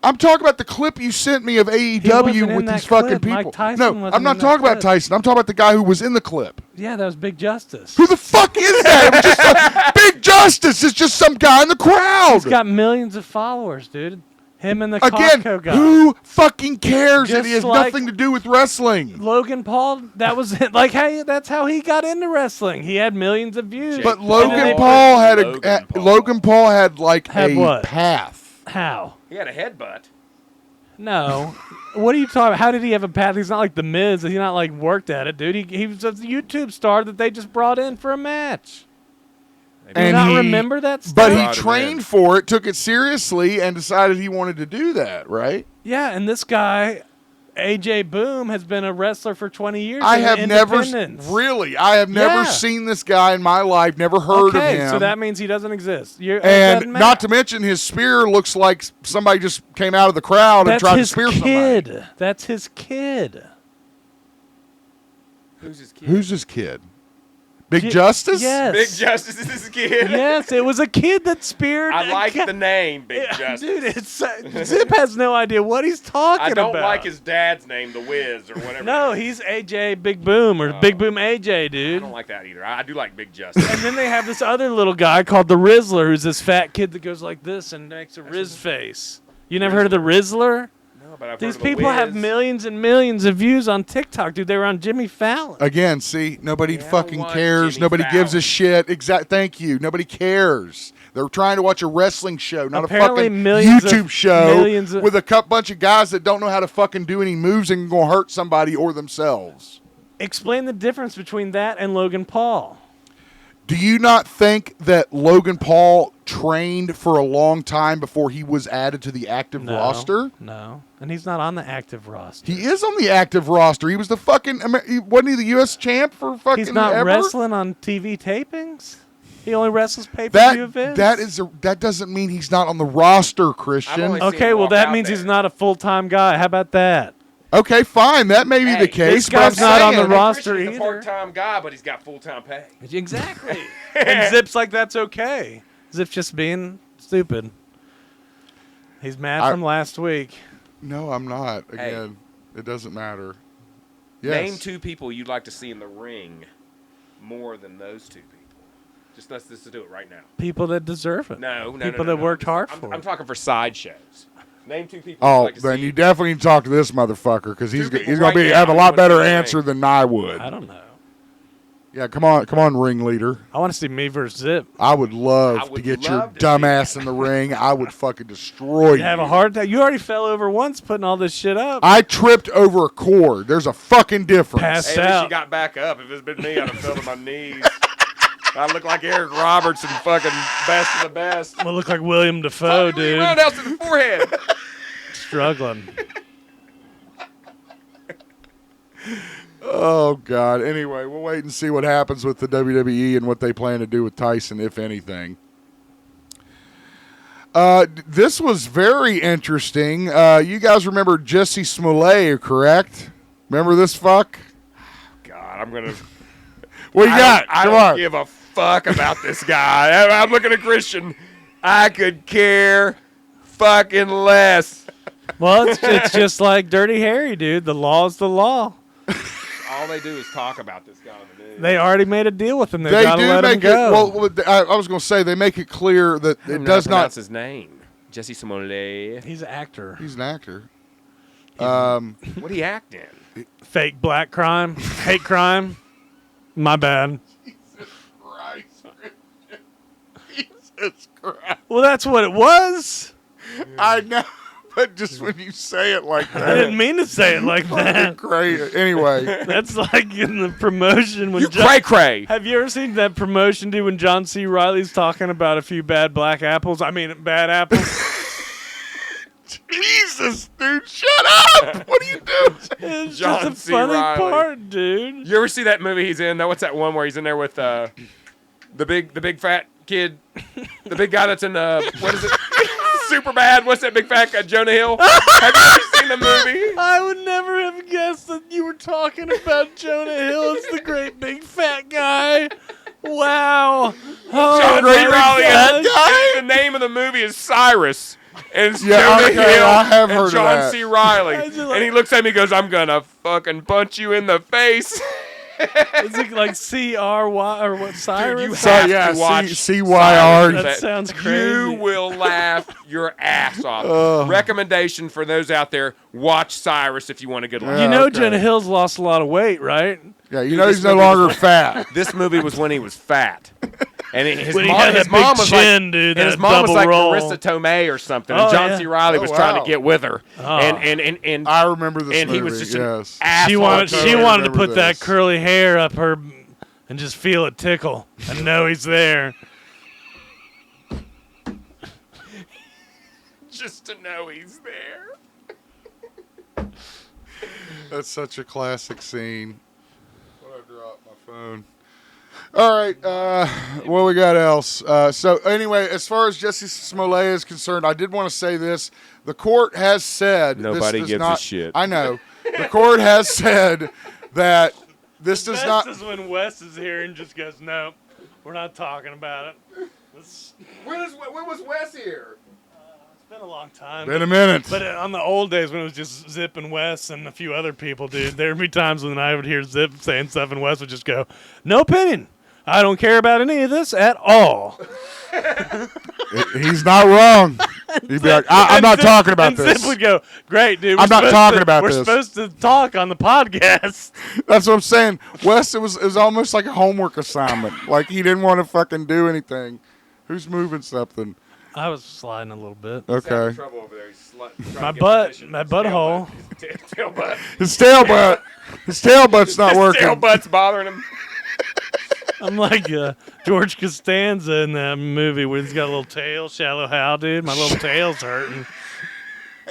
I'm talking about the clip you sent me of wasn't AEW in with that these fucking clip. people. Mike Tyson No, wasn't I'm not in that talking about clip. Tyson. I'm talking about the guy who was in the clip. Yeah, that was Big Justice. Who the fuck is that? It was just Big Justice. It's just some guy in the crowd. He's got millions of followers, dude. Him and the Again, Costco guy. who fucking cares? Just It has like- nothing to do with wrestling. Logan Paul, that was it. Like, hey, that's how he got into wrestling. He had millions of views. But Paul. Logan Paul had Logan Paul. Logan Paul had like Had a what? path. How? He had a headbutt. No. What are you talking about? How did he have a path? He's not like The Miz. He's not like worked at it, dude. He was a YouTube star that they just brought in for a match. Do you And not he- remember that stuff? But he Brought him trained in. for it, took it seriously, and decided he wanted to do that, right? Yeah, and this guy, AJ Boom, has been a wrestler for 20 years. I in have never independence. I have never Yeah. seen this guy in my life, never heard Okay, of him. so that means he doesn't exist. It and doesn't not matter. to mention his spear looks like somebody just came out of the crowd and That's tried to his spear kid. somebody. That's his kid. Who's his kid? Who's his kid? Big Ki- Justice? Yes. Big Justice is his kid. Yes, it was a kid that speared. I a like guy- the name, Big Yeah, Justice. dude, it's Zip has no idea what he's talking I don't about. like his dad's name, The Wiz, or whatever. No, he's AJ Big Boom or Big Boom AJ, I dude. don't like that either. I do like Big Justice. And then they have this other little guy called the Rizzler, who's this fat kid that goes like this and makes a Riz face. You never heard of the Rizzler? No, but I've These heard of The people have Wiz. millions and millions of views on TikTok, dude. They were on Jimmy Fallon. Again, see, nobody I fucking want cares. Jimmy Nobody gives a Fallon. shit. Thank you. Nobody cares. They're trying to watch a wrestling show, not Apparently a fucking millions of- YouTube show millions of- with a bunch of guys that don't know how to fucking do any moves and going to hurt somebody or themselves. Explain the difference between that and Logan Paul. Do you not think that Logan Paul trained for a long time before he was added to the active roster? No. And he's not on the active roster. He is on the active roster. He was the fucking wasn't he the U.S. champ for fucking He's not ever? wrestling on TV tapings. He only wrestles pay-per-view events. That doesn't mean he's not on the roster, Christian. only seen Okay, him well walk that out means there. he's not a full-time guy. How about that? Okay, fine. That may be Hey, the case. this but I'm guy's not on the saying- roster Christian's either. a part-time guy, but he's got full-time pay. Exactly. And Zip's like, that's okay. Zip's just being stupid. He's mad from last week. No, I'm not. Again, it doesn't matter. Yes. Name two people you'd like to see in the ring more than those two people. Let's do it right now. People that deserve it. No. People that worked hard I'm, for I'm it. talking for sideshows. Name two people. Oh, you'd like to then see. you definitely need to talk to this motherfucker because he's people going right to now have a you lot wanna better see in the answer ring. than I would. I don't know. Yeah, come on, ringleader. I want to see me versus Zip. I would love I to would get your love to see dumbass in the ring. I would fucking destroy You have a hard time. You already fell over once putting all this shit up. I tripped over a cord. There's a fucking difference. Passed Hey, at least out. you got back up. If it's been me, I'd have fell to my knees. I look like Eric Roberts and fucking best of the best. Will look like William Dafoe, dude. Roundhouse to the forehead. Struggling. Oh, God. Anyway, we'll wait and see what happens with the WWE and what they plan to do with Tyson, if anything. This was very interesting. You guys remember Jussie Smollett, correct? Remember this fuck? God, I'm gonna. What you got? I Come don't on. give a fuck about this guy. I'm looking at Christian. I could care fucking less. Well, it's just like Dirty Harry, dude. The law's the law. All they do is talk about this guy on the news. They already made a deal with him. They They gotta do let him make it. go. Well, I was going to say they make it clear that I don't it know does how to pronounce not. his name. Jussie Smollett. He's an actor. He's an actor. What do you act in? Fake black crime, hate crime. My bad. Jesus Christ. Well, that's what it was. I know. But just when you say it like I that, didn't mean to say it like that. great. Anyway, That's like in the promotion when You cray-cray. Have you ever seen that promotion, dude, when John C. Reilly's talking about a few bad black apples? I mean, bad apples. Jesus, dude, shut up! What are you doing? It's John just a C. funny Reilly. part, dude. You ever see that movie he's in? What's that one where he's in there with the big fat kid, the big guy that's in what is it? Super bad. What's that big fat guy? Jonah Hill. Have you ever seen the movie? I would never have guessed that you were talking about Jonah Hill as the great big fat guy. Wow. Oh, John C. my Reilly. gosh. The name of the movie is Cyrus. And it's Yeah, Jonah okay, Hill I have and heard of John that. C. Reilly. I just And he looks at me and goes, I'm going to fucking punch you in the face. Is it like C-R-Y or what? Cyrus? you have to watch CYR. That sounds crazy. You will laugh your ass off. Recommendation for those out there, watch Cyrus if you want to get laugh. You know okay. Jonah Hill's lost a lot of weight, right? Yeah, you know he's no longer fat. This movie was when he was fat. And his When he mom, had his that mom big was chin, like, dude, and his that mom was double like roll. Marissa Tomei or something. Oh, And John yeah. C. Reilly was trying wow. to get with her. Oh. And I remember this and movie. he was just yes. an asshole. She wanted totally to remember put that this. curly hair up her and just feel it tickle and know he's there. just to know he's there. That's such a classic scene. What I dropped my phone. All right, what we got else? So anyway, as far as Jussie Smollett is concerned, I did want to say this. The court has said Nobody this does gives a not, shit. I know. The court has said that this does Best not. is when Wes is here and just goes, "No, we're not talking about it." It's When was Wes here? been a long time. In a minute. But on the old days when it was just Zip and Wes and a few other people, dude, there'd be times when I would hear Zip saying stuff and Wes would just go, "No opinion. I don't care about any of this at all." He's not wrong. He'd be like, I'm not talking about and this. Zip would go, "Great, dude. I'm not talking about we're this." We're supposed to talk on the podcast." That's what I'm saying. Wes, it was almost like a homework assignment. Like he didn't want to fucking do anything. Who's moving something? I was sliding a little bit. Okay. Trouble over there. He's My butt, my butthole. Tailbutt. His tailbutt. His tailbutt's not working. Tailbutt's bothering him. I'm like George Costanza in that movie where he's got a little tail, Shallow Hal, dude. My little tail's hurting.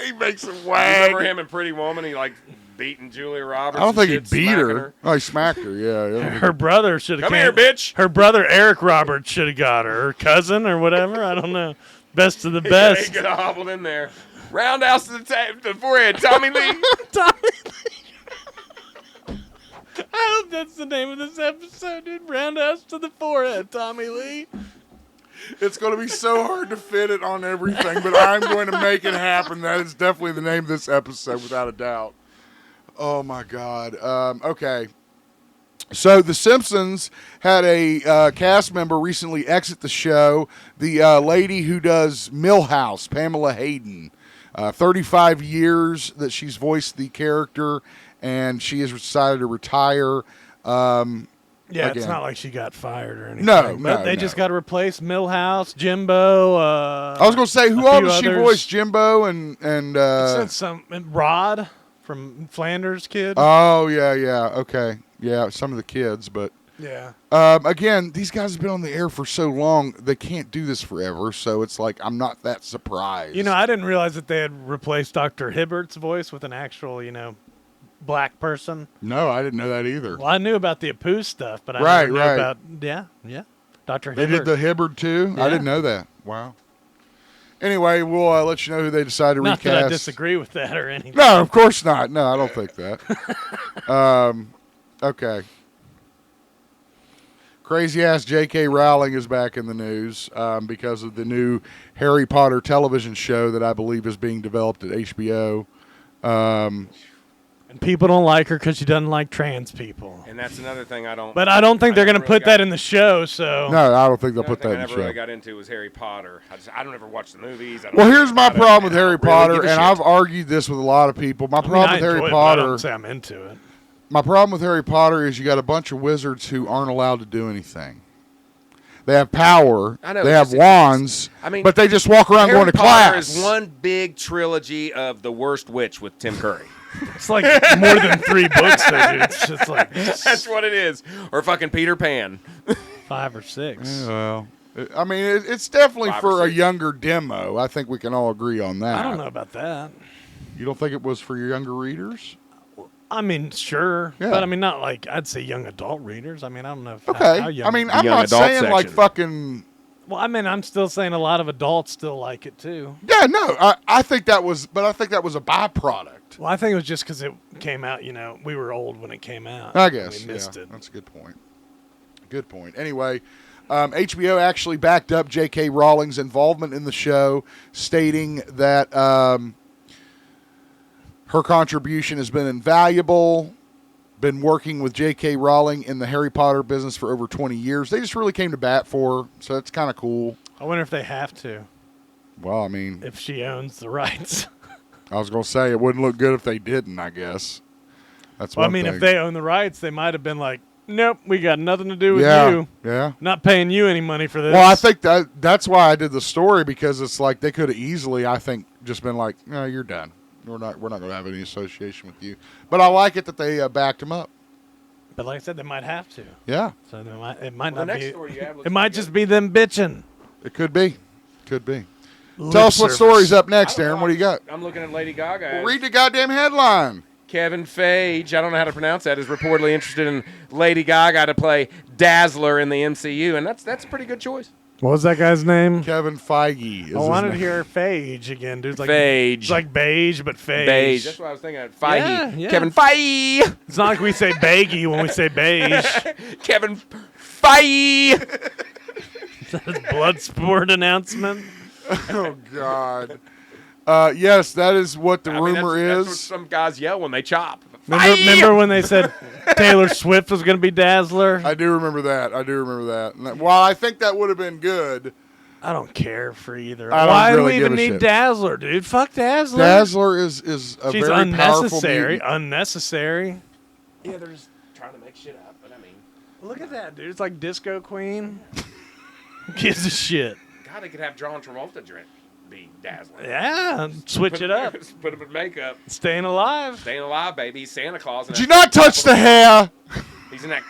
He makes him You wag. remember him in Pretty Woman? He like beating Julia Roberts. I don't think he and shit, beat smacking her. Oh, he smacked her. Yeah. Her brother should have Come here, bitch. Her brother Eric Roberts should have got her. Her cousin or whatever. I don't know. Best of the He best. could have hobbled in there. Roundhouse to the forehead. Tommy Lee. I hope that's the name of this episode, dude. Roundhouse to the forehead, Tommy Lee. It's going to be so hard to fit it on everything, but I'm going to make it happen. That is definitely the name of this episode, without a doubt. Oh, my God. Okay. So The Simpsons had a cast member recently exit the show. The lady who does Millhouse, Pamela Hayden. 35 years that she's voiced the character, and she has decided to retire. Yeah, it's Again. not like she got fired or anything. No, but no, they no. just got to replace Millhouse, Jimbo. I was going to say, who a all few does she others. voice? Jimbo and Said some Rod from Flanders Kid. oh, yeah. Okay. Yeah, some of the kids, but yeah. again, these guys have been on the air for so long, they can't do this forever, so it's like I'm not that surprised. You know, I didn't realize that they had replaced Dr. Hibbert's voice with an actual, black person. No, I didn't know that either. Well, I knew about the Apu stuff, but I Right, didn't know right. about yeah. Dr. Hibbert. They did the Hibbard too? Yeah. I didn't know that. Wow. Anyway, we'll let you know who they decide to Not recast. that I disagree with that or anything. No, of course not. No, I don't think that. Okay. Crazy ass JK Rowling is back in the news because of the new Harry Potter television show that I believe is being developed at HBO. And people don't like her because she doesn't like trans people. And that's another thing I don't. But I don't think they're going to never really put that in the show, so. No, I don't think they'll Another put thing that I in the never really show. got into was Harry Potter. I don't ever watch the movies. Well, here's my problem with Harry Potter, give a and shit. I've argued this with a lot of people. My I mean, problem I with Harry enjoy it, but I Potter. don't say I'm into it. My problem with Harry Potter is you got a bunch of wizards who aren't allowed to do anything. They have power. I know, They it's have just- wands. I mean, but they just walk around Harry going to Potter class. is one big trilogy of the worst witch with Tim Curry. It's like more than 3 books, though, dude. It's just like That's what it is. Or fucking Peter Pan. 5 or 6. Well, I mean, it's definitely 5 or for a 6. younger demo. I think we can all agree on that. I don't know about that. You don't think it was for your younger readers? I mean, sure, Yeah. but I mean, not like I'd say young adult readers. I mean, I don't know. Okay. How young. I mean, The I'm young not adult saying like section. fucking. well, I mean, I'm still saying a lot of adults still like it too. Yeah, no, I think that was, but I think that was a byproduct. Well, I think it was just because it came out. You know, we were old when it came out. I guess. we missed Yeah, it. that's a good point. Good point. Anyway, HBO actually backed up JK Rowling's involvement in the show, stating that her contribution has been invaluable. Been working with JK Rowling in the Harry Potter business for over 20 years. They just really came to bat for her, so that's kind of cool. I wonder if they have to, Well, I mean, if she owns the rights. I was going to say it wouldn't look good if they didn't, I guess. That's Well, I one mean, thing. if they own the rights, they might have been like, "Nope, we got nothing to do with yeah, you. yeah. Not paying you any money for this." Well, I think that's why I did the story, because it's like they could have easily, I think, just been like, "No, you're done. We're not going to have any association with you." But I like it that they backed him up. But like I said, they might have to. Yeah, So it might Well, the not next be. story you have looks It might pretty just good. be them bitching. it could be. Could be. Lip Tell us what service. story's up next, I don't Aaron. know. What do you got? I'm looking at Lady Gaga. Well, read the goddamn headline. Kevin Feige, I don't know how to pronounce that, is reportedly interested in Lady Gaga to play Dazzler in the MCU, and that's a pretty good choice. What was that guy's name? Kevin Feige. Is I his wanted to name. hear Phage again, dude. It's like Feige. It's like beige, but Phage. Beige. That's what I was thinking. Feige. Yeah, yeah. Kevin Feige. It's not like we say baggy when we say beige. Kevin Feige. Bloodsport announcement. Oh God. Yes, that is what the rumor that's what is. some guys yell when they chop. Remember when they said Taylor Swift was going to be Dazzler? I do remember that. Well, I think that would have been good. I don't care for either. I don't Why do really we give even a need shit. Dazzler, dude? Fuck Dazzler. Dazzler is a She's very powerful unnecessary. mutant. Unnecessary. Yeah, they're just trying to make shit up, but I mean, Look at that, dude. It's like Disco Queen. Who gives a shit? God, they could have John Travolta be Dazzler. Yeah, switch it up. Put him in makeup. Staying alive. Staying alive, baby. He's Santa Claus. Did you not touch the hair? He's in that.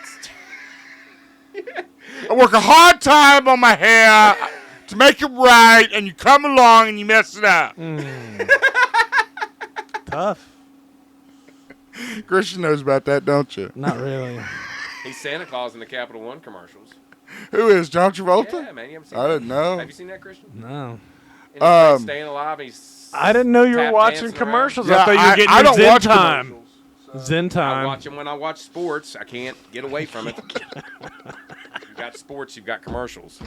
I work a hard time on my hair to make it right, and you come along and you mess it up. Tough. Christian knows about that, don't you? Not really. He's Santa Claus in the Capital One commercials. Who is John Travolta? Yeah, man. You haven't seen I that? didn't know. Have you seen that, Christian? No. And he's Staying alive. And he's I didn't know you were tap watching dancing commercials. Yeah, I thought you I- were getting I your don't Zen watch time. commercials, Zen I time. watch him when I watch sports. I can't get away from it. You've got sports, you've got commercials.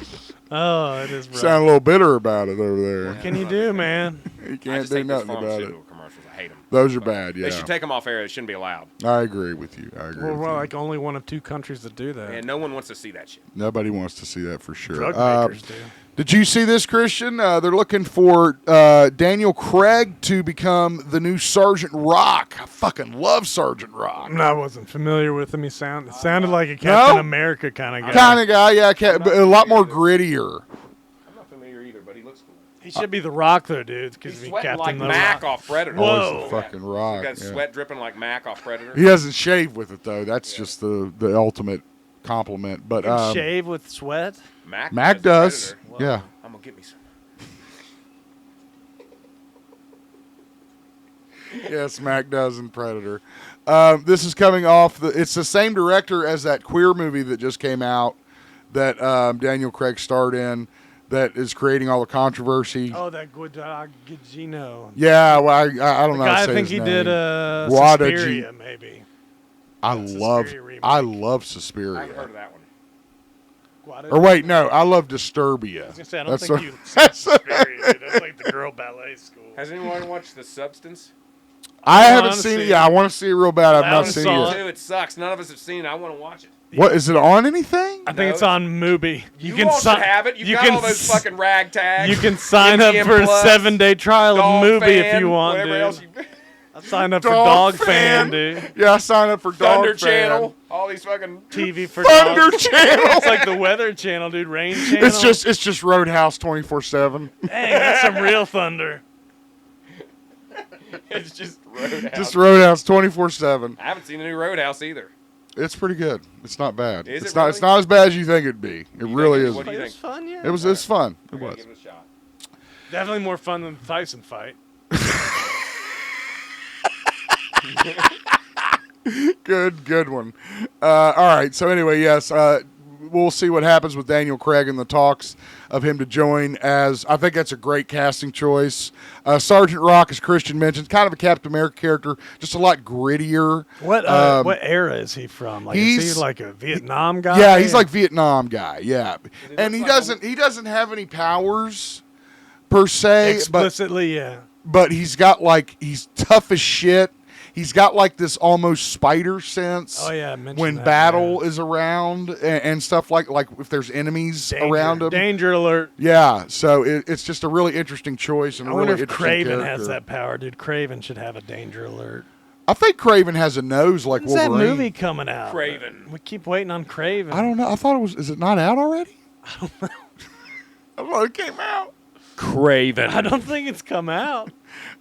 Oh, it is rough. Sound a little bitter about it over there. What can you do, man? You I can't just do hate those nothing about it. pharmaceutical commercials. I hate them. Those are bad, yeah. They should take them off air. They shouldn't be allowed. I agree with you. We're like only one of 2 countries that do that. And no one wants to see that shit. Nobody wants to see that for sure. Drug makers do. Did you see this, Christian? They're looking for Daniel Craig to become the new Sergeant Rock. I fucking love Sergeant Rock. I wasn't familiar with him. It sounded like a Captain America kind of guy. Kind of guy, yeah, but a lot more grittier. I'm not familiar either, but he looks cool. He should be the Rock, though, dude. Because He's he sweating Captain like the Mac Rock. off Predator. Whoa. Oh, he's a fucking rock. He's got yeah. sweat dripping like Mac off Predator. He doesn't shave with it though. That's just the ultimate compliment. But You can shave with sweat. Mac does. Predator. Yeah. I'm gonna get me some. Yes, Mac does in Predator. This is coming off. It's the same director as that queer movie that just came out that Daniel Craig starred in. That is creating all the controversy. Oh, that Gugino. Yeah, well, I don't know. Guy, How to I say think his he name. did Wada Suspiria, maybe. I love I Suspiria. haven't heard of that one. Or wait, no, I love Disturbia. I was gonna say, I don't That's think a- you said Suspiria, dude. That's like the girl ballet school. Has anyone watched The Substance? I I haven't wanna seen it. see Yeah, it. I want to see it real bad. I've not Loudon seen saw it. Dude, it sucks. None of us have seen it. I want to watch it. What is it on anything? I think No, it's on Mubi. You all should have it. You've got all those fucking ragtags. You can sign up MGM for a Plus, 7-day trial of Dog Mubi if Fan, you want, whatever dude. else you. I signed up for Dog Fan, dude. Yeah, I signed up for Thunder Dog Fan. Channel. All these fucking TV for Thunder dogs. Channel. It's like the Weather Channel, dude. Rain Channel. It's just Roadhouse 24/7. Dang, that's some real thunder. It's just Roadhouse. Just Roadhouse 24/7. I haven't seen the new Roadhouse either. It's pretty good. It's not bad. Is It's it not. really? It's not as bad as you think it'd be. It really think it- is. what do you It was think? fun, yeah. It's fun. It I'm gonna was. give it a shot. Definitely more fun than the Tyson fight. Good one. All right. So anyway, yes, we'll see what happens with Daniel Craig and the talks of him to join as. I think that's a great casting choice. Sergeant Rock, as Christian mentioned, kind of a Captain America character, just a lot grittier. What era is he from? Like, is he's- he like a Vietnam guy? Yeah, he's like Vietnam guy. Yeah, and he doesn't have any powers per se, explicitly, yeah. but he's tough as shit. He's got like this almost spider sense. Oh, yeah, I mentioned when that, battle yeah. is around and stuff like if there's enemies around him. Danger alert. Yeah, so it's just a really interesting choice and I a wonder really if interesting Craven character. has that power, dude. Craven should have a danger alert. I think Craven has a nose like When's that Wolverine. movie coming out? Craven. We keep waiting on Craven. I don't know. I thought it was. Is it not out already? I don't know. I thought it came out. Craven. I don't think it's come out.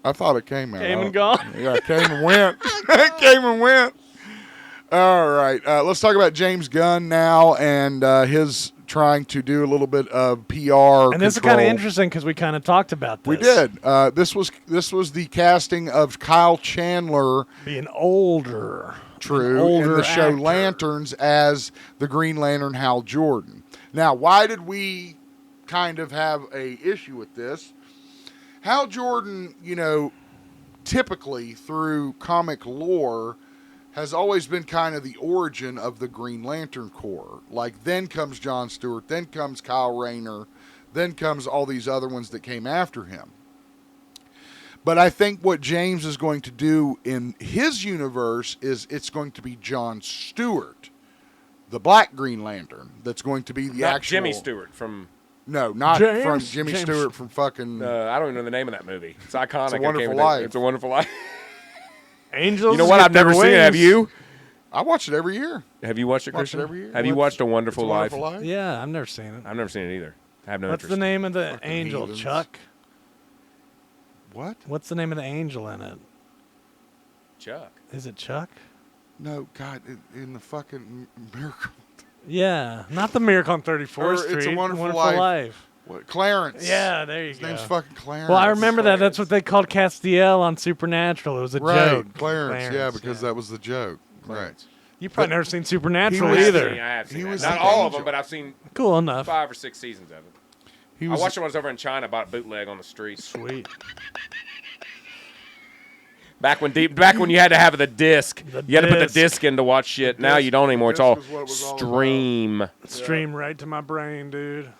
I thought it came out. Came and gone. Yeah, it came and went. It came and went. All right. Let's talk about James Gunn now and his trying to do a little bit of PR. And this is kind of interesting because we kind of talked about this. We did. This was the casting of Kyle Chandler, Being older. true, older in the show actor. Lanterns as the Green Lantern Hal Jordan. Now, why did we kind of have a issue with this? Hal Jordan, typically through comic lore, has always been kind of the origin of the Green Lantern Corps. Like, then comes John Stewart, then comes Kyle Rayner, then comes all these other ones that came after him. But I think what James is going to do in his universe is it's going to be John Stewart, the Black Green Lantern, that's going to be the Not actual... Jimmy Stewart from. No, not James? from Jimmy James. Stewart from fucking... I don't even know the name of that movie. It's iconic. It's a I Wonderful can't even think- Life. It's a Wonderful Life. Angels. You know what? get I've never their seen it. Have wings. you? I watch it every year. Have you watched it, Watch it Christian? every year. Have you watched A Wonderful It's a Life? Wonderful Life. Yeah, I've never seen it. I've never seen it either. I have no What's interest. the name of the Fucking angel? heathens. Chuck? What? What's the name of the angel in it? Chuck. Is it Chuck? No, God, in the fucking Miracle... Yeah, not the Miracle on 34th Or Street. It's a Wonderful Life. Life. What? Clarence. Yeah, there you His go. name's fucking Clarence. Well, I remember that. That's what they called Castiel on Supernatural. It was a Right, joke. Clarence, yeah, because that was the joke. Right. You probably never seen Supernatural He was- either. I have seen He that. was Not the all of angel. them, but I've seen Cool enough. 5 or 6 seasons of it. He I was watched it when I was over in China. Bought a bootleg on the street. Sweet. Back when you had to have the disc. The You had to put the disc. disc in to watch shit. Now disc- you don't anymore. It's disc all was what it was all about. stream. Stream right to my brain, dude.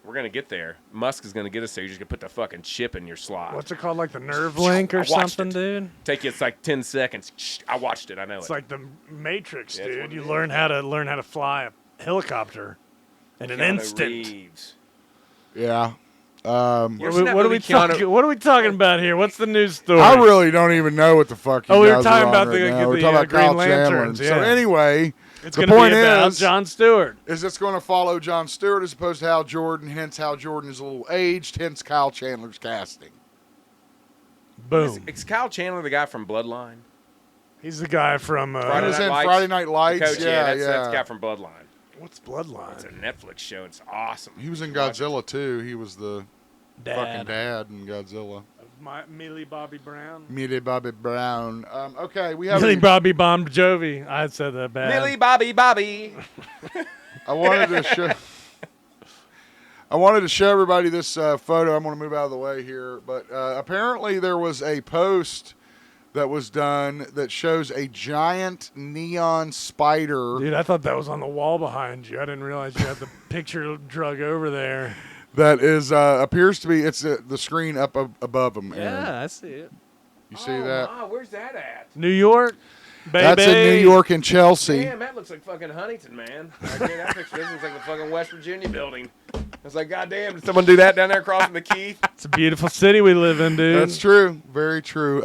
We're gonna get there. Musk is gonna get us there. You're just gonna put the fucking chip in your slot. What's it called? Like the Nerve Link I or watched something, it. dude? Take you. It's like 10 seconds. I watched it. I know It's it. like the Matrix, Yeah, it's dude. what You it learn how to fly a helicopter in an Keanu instant. Reeves. Yeah. You ever seen What that are we movie, Keanu- talking? What are we talking about here? What's the news story? I really don't even know what the fuck you Oh, we were guys talking are on about right the- now. the, We're talking about Green Kyle Chandler. Lanterns, So yeah. anyway, it's the going to point be about is, John Stewart. is it's going to follow John Stewart as opposed to Hal Jordan. Hence, Hal Jordan is a little aged. Hence, Kyle Chandler's casting. Boom. Is Kyle Chandler the guy from Bloodline? He's the guy from. He Friday was Night in Lights? Friday Night Lights. Coach, yeah, that's the guy from Bloodline. What's It's a Bloodline? Netflix show. It's awesome. He was in Watch it. Godzilla too. He was the fucking Dad. dad in Godzilla. Millie Bobby Brown. Millie Bobby Brown. Okay, we have. Millie Bobby Bon Jovi. I said that bad. Millie Bobby. I wanted to show. I wanted to show everybody this photo. I'm going to move out of the way here, but apparently there was a post that was done that shows a giant neon spider Dude, I thought that was on the wall behind you. I didn't realize you had the picture drug over there. that is appears to be it's the screen up above him. Aaron. Yeah, I see it. You see that? Where's that at? New York, baby. That's in New York and Chelsea. Damn, that looks like fucking Huntington, man. Like, man, that picture looks like the fucking West Virginia building. I was like, God damn, did someone do that down there crossing the Keith? It's a beautiful city we live in, dude. That's true. Very true.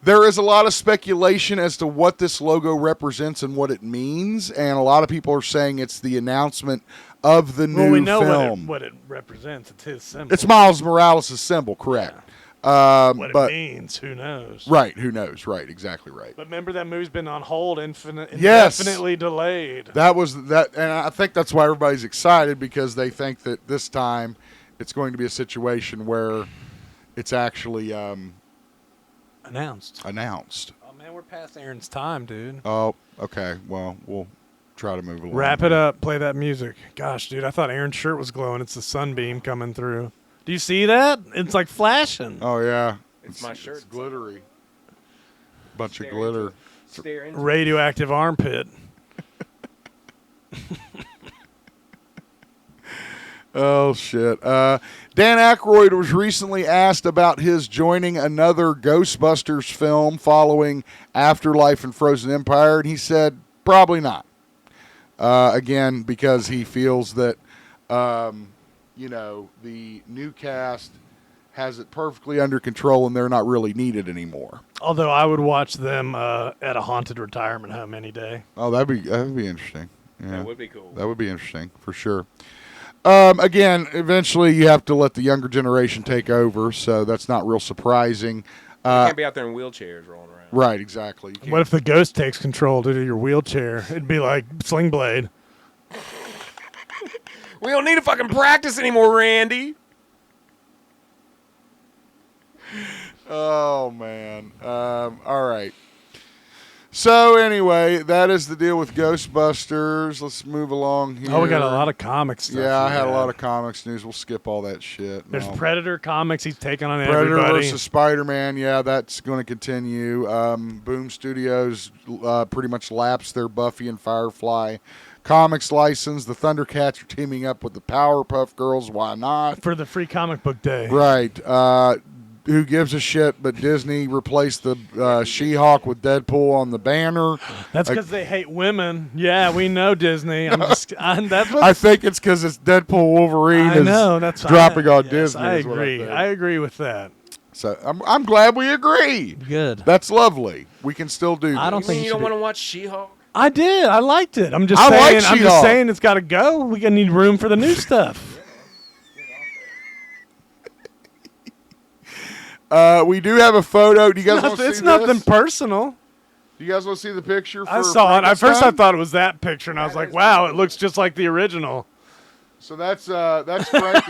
There is a lot of speculation as to what this logo represents and what it means, and a lot of people are saying it's the announcement of the new film. Well, we know what it represents. It's his symbol. It's Miles Morales' symbol, correct. What it means, who knows? Right, who knows? Right, exactly right. But remember that movie's been on hold, Yes. indefinitely delayed. That was that, and I think that's why everybody's excited, because they think that this time it's going to be a situation where it's actually Announced. announced. Oh, man, we're past Aaron's time, dude. Oh, okay. Well, we'll try to move along. Wrap it up. Play that music. Gosh, dude, I thought Aaron's shirt was glowing. It's the sunbeam coming through. Do you see that? It's like flashing. Oh, yeah. It's my shirt. It's glittery. Bunch of Stare glitter. Stare into Radioactive armpit. Oh, shit. Dan Aykroyd was recently asked about his joining another Ghostbusters film following Afterlife and Frozen Empire, and he said, probably not. Again, because he feels that, the new cast has it perfectly under control and they're not really needed anymore. Although I would watch them at a haunted retirement home any day. Oh, that'd be interesting. Yeah. That would be cool. That would be interesting, for sure. Again, eventually you have to let the younger generation take over, so that's not real surprising. You can't be out there in wheelchairs rolling around. Right, exactly. What if the ghost takes control due to your wheelchair? It'd be like Sling Blade. We don't need to fucking practice anymore, Randy. Oh, man. All right. So, anyway, that is the deal with Ghostbusters. Let's move along here. Oh, we got a lot of comics stuff. Yeah, I had a lot of comics news. We'll skip all that shit. There's No. Predator comics. He's taking on Predator everybody. versus Spider-Man. Yeah, that's going to continue. Boom Studios pretty much lapsed their Buffy and Firefly comics license. The Thundercats are teaming up with the Powerpuff Girls. Why not? For the free comic book day. Right. Who gives a shit? But Disney replaced the She-Hulk with Deadpool on the banner. That's because they hate women. Yeah, we know Disney. That's what I think it's because it's Deadpool Wolverine. I know. That's dropping on yes, Disney. I is what agree. think. I agree with that. So I'm glad we agree. Good. That's lovely. We can still do. I don't this. You think mean you you don't should want to watch She-Hulk? I did. I liked it. I'm just I like saying. I'm just She-Hulk. saying it's got to go. We gonna need room for the new stuff. We do have a photo. Do you guys want to see this? It's nothing personal. Do you guys want to see the picture? I for saw it. At first, I Frankenstein? thought it was that picture, and I was like, "Wow, it looks just like the original." So that's Frank.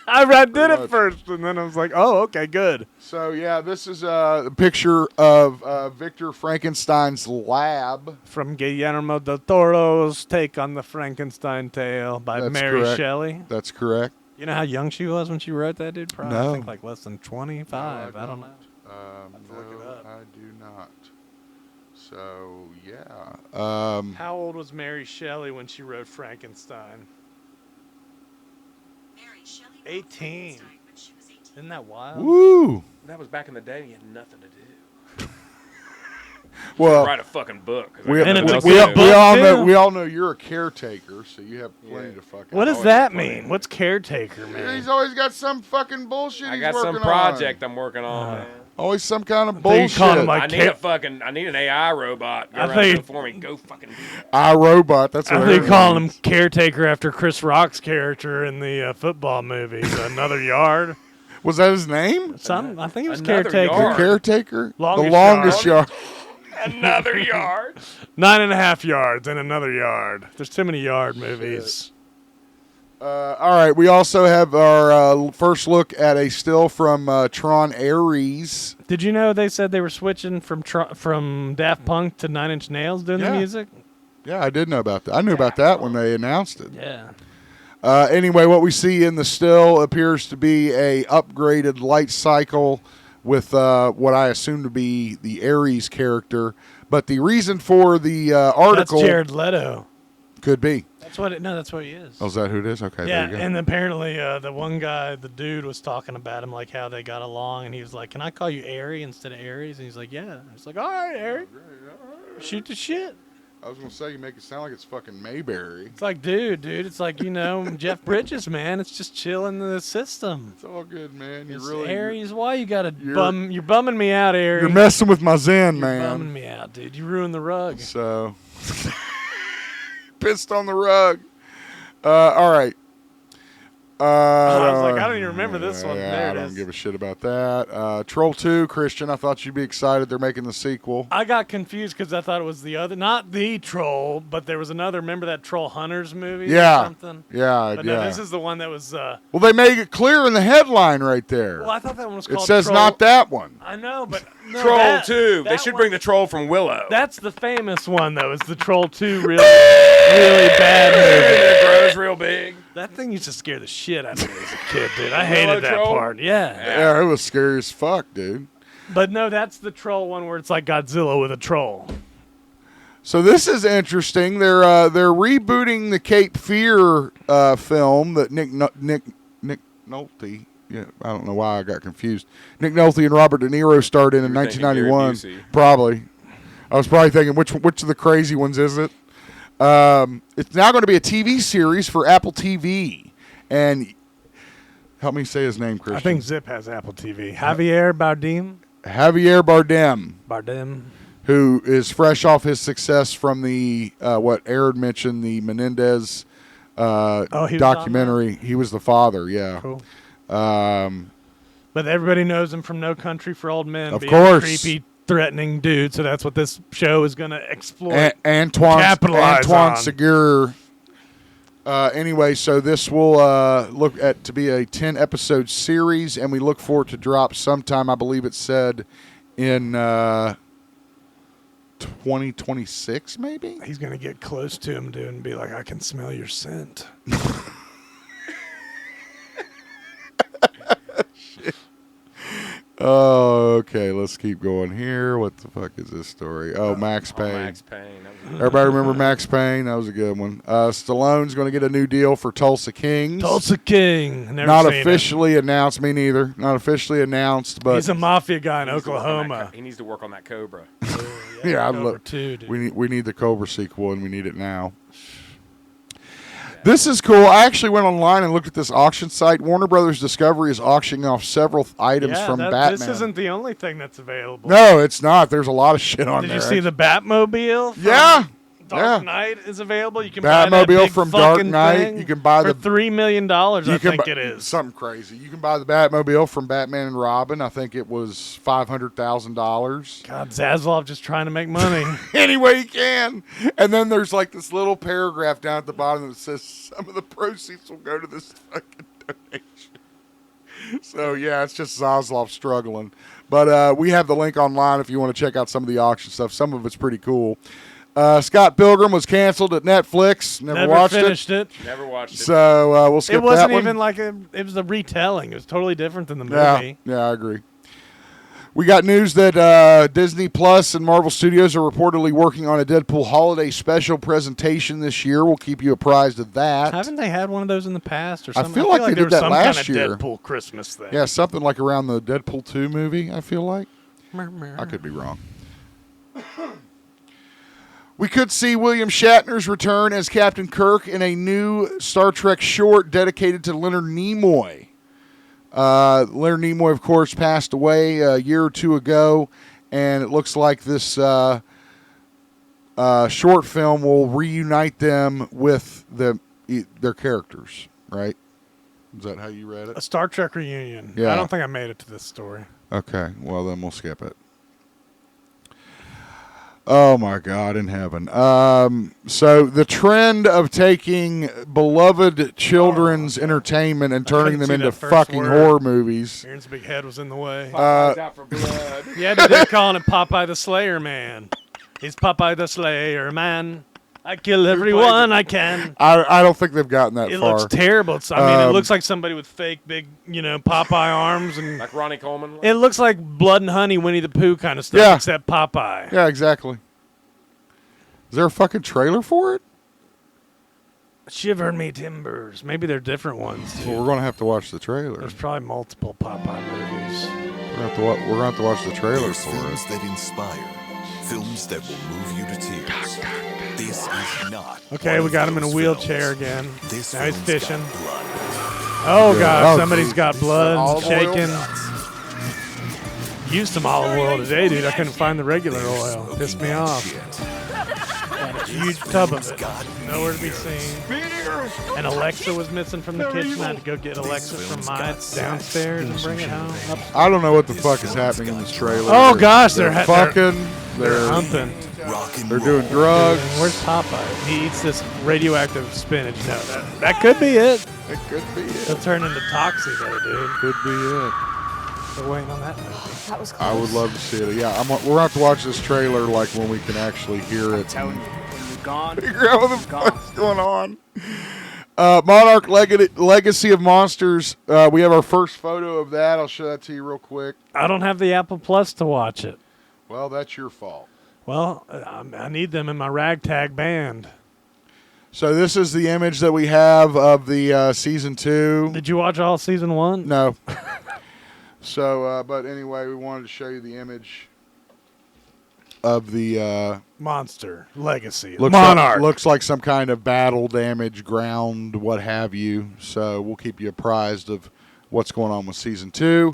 I did it much. first, and then I was like, "Oh, okay, good." So yeah, this is a picture of Victor Frankenstein's lab. From Guillermo del Toro's take on the Frankenstein tale by That's Mary correct. Shelley. That's correct. You know how young she was when she wrote that, dude? Probably, No. I think like less than 25. I don't know. No, look it up. I do not. So yeah. How old was Mary Shelley when she wrote Frankenstein? Mary Shelley 18. Frankenstein when she was 18. Isn't that wild? Woo. That was back in the day. You had nothing to do. Well, Write a fucking book. 'cause I we, got And nothing it's else a to good do. book. we too. all know you're a caretaker, so you have plenty to fucking. What does always that funny. mean? What's caretaker, man? He's always got some fucking bullshit. I he's got some working project I'm working on, man. on. Always some kind of thought you bullshit. called him like- I need an AI robot. Go I around think- do it for me. Go fucking do that. iRobot. That's what I think calling him means. caretaker after Chris Rock's character in the football movie, Another Yard. Was that his name? I think it was Another caretaker. Yard. Caretaker. Longest the longest yard. yard. Another yard. 9.5 yards and another yard. There's too many yard movies. All right. We also have our first look at a still from Tron Ares. Did you know they said they were switching from Daft Punk to Nine Inch Nails doing the Yeah. music? Yeah, I did know about that. I knew about that when they announced it. Yeah. Anyway, what we see in the still appears to be a upgraded light cycle with what I assume to be the Ares character. But the reason for the article That's Jared Leto. could be. That's what that's what he is. Oh, is that who it is? Okay, Yeah, there you go. and apparently the one guy, the dude, was talking about him, like how they got along, and he was like, "Can I call you Airy instead of Aries?" And he's like, "Yeah." And he's like, "All right, Airy, shoot the shit." I was gonna say you make it sound like it's fucking Mayberry. It's like, dude, it's like, Jeff Bridges, man. It's just chilling the system. It's all good, man. You're It's really Aries, why you gotta you're bumming me out, Aries. You're messing with my zen, You're man. bumming me out, dude. You ruined the rug. So pissed on the rug. All right. I was like, I don't even remember this one. Yeah, There I it don't is. give a shit about that. Troll 2, Christian, I thought you'd be excited. They're making the sequel. I got confused because I thought it was the other, not the Troll, but there was another. Remember that Troll Hunters movie? Yeah. Or something? Yeah, But yeah. no, this is the one that was. Well, they make it clear in the headline right there. Well, I thought that one was It called. says Troll. not that one. I know, but no, Troll that, 2. They that should one- bring the troll from Willow. That's the famous one, though. Is the Troll 2 really, really bad movie? It grows real big. That thing used to scare the shit out of me as a kid, dude. I hated that Troll? part. Yeah. Yeah, it was scary as fuck, dude. But no, that's the Troll one where it's like Godzilla with a troll. So this is interesting. They're rebooting the Cape Fear film that Nick Nolte. Yeah, I don't know why I got confused. Nick Nolte and Robert De Niro starred in You were thinking 1991. Gary Busey. Probably. I was probably thinking which of the crazy ones is it? It's now going to be a TV series for Apple TV, and help me say his name, Christian. I think Zip has Apple TV. Javier Bardem. Javier Bardem, who is fresh off his success from the what Aaron mentioned, the Menendez he was on documentary. He was the father. Yeah. Cool. Um, But everybody knows him from No Country for Old Men. Of being course. a creepy, threatening dude. So that's what this show is going to explore. Antoine on. Segura. Anyway, so this will look at to be a 10-episode series, and we look for it to drop sometime. I believe it said in 2026, maybe. He's going to get close to him, dude, and be like, I can smell your scent. Oh, okay. Let's keep going here. What the fuck is this story? Oh, Max Payne. Max Payne. That was- Everybody remember Max Payne? That was a good one. Stallone's going to get a new deal for Tulsa Kings. Tulsa King. Never Not seen it. officially announced. Me neither. Not officially announced, but He's a mafia guy in he needs to work on that Oklahoma. He needs to work on that Cobra. yeah, I'd Number look. 2, dude. We need the Cobra sequel, and we need it now. This is cool. I actually went online and looked at this auction site. Warner Brothers Discovery is auctioning off several items from Batman. This isn't the only thing that's available. No, it's not. There's a lot of shit on Did there. you see the Batmobile? from Yeah. Dark Yeah. Knight is available. You can buy that Batmobile big from Dark fucking Knight. thing You can buy for the $3 million. I think it is. something crazy. You can buy the Batmobile from Batman and Robin. I think it was $500,000. God, Zaslav just trying to make money. Any way you can. And then there's like this little paragraph down at the bottom that says some of the proceeds will go to this fucking donation. So yeah, it's just Zaslav struggling. But we have the link online if you want to check out some of the auction stuff. Some of it's pretty cool. Scott Pilgrim was canceled at Netflix. Never watched finished it. Never watched it. So we'll skip It wasn't that one. even like it was a retelling. It was totally different than the Yeah, movie. yeah, I agree. We got news that Disney Plus and Marvel Studios are reportedly working on a Deadpool holiday special presentation this year. We'll keep you apprised of that. Haven't they had one of those in the past or I something? feel like they there did was that some last kind year. of Deadpool Christmas thing. Yeah, something like around the Deadpool 2 movie, I feel like. I could be wrong. We could see William Shatner's return as Captain Kirk in a new Star Trek short dedicated to Leonard Nimoy. Leonard Nimoy, of course, passed away a year or two ago, and it looks like this short film will reunite them with their characters, right? Is that how you read A it? Star Trek reunion. Yeah. I don't think I made it to this story. Okay, well, then we'll skip it. Oh, my God, in heaven. So the trend of taking beloved children's entertainment and turning them couldn't see into that first fucking word. horror movies. Aaron's big head was in the way. Popeye's out for blood. Yeah, they're calling it Popeye the Slayer Man. He's Popeye the Slayer Man. I kill everyone I can. I don't think they've gotten that It far. looks terrible. I mean, it looks like somebody with fake big, Popeye arms, and Like Ronnie Coleman. it looks like Blood and Honey, Winnie the Pooh kind of stuff, Yeah. except Popeye. Yeah, exactly. Is there a fucking trailer for it? Shiver me timbers. Maybe they're different ones. Too. Well, we're going to have to watch the trailer. There's probably multiple Popeye movies. We're going to have to watch the trailer There's for films it. that inspire, Films that will move you to tears. This is not. Okay, we got him in a wheelchair again. This Now he's film's fishing. got blood. Oh, gosh, Oh, somebody's got blood Olive oil? shaking. Used some olive oil today, dude. I couldn't find the regular oil. Pissed me off. Got a huge tub of it. Nowhere to be seen. And Alexa was missing from the kitchen. I had to go get Alexa from my downstairs and bring it home. I don't know what the fuck is happening in this trailer. Oh, gosh, they're fucking. They're They're humping. They're doing drugs. Where's Popeye? He eats this radioactive spinach. No, that could be it. It could be He'll it. turn into Toxie, though, dude. Could be it. We're waiting on that movie. That was close. I would love to see it. Yeah, we're gonna have to watch this trailer like when we can actually hear it. Telling you, when you're gone, Figure out what the gone. fuck's going on. Monarch Legacy of Monsters. We have our first photo of that. I'll show that to you real quick. I don't have the Apple Plus to watch it. Well, that's your fault. Well, I need them in my ragtag band. So this is the image that we have of the season 2. Did you watch all season 1? No. So, but anyway, we wanted to show you the image of the Monster Legacy. Monarch. Looks like some kind of battle damage, ground, what have you. So we'll keep you apprised of what's going on with season 2.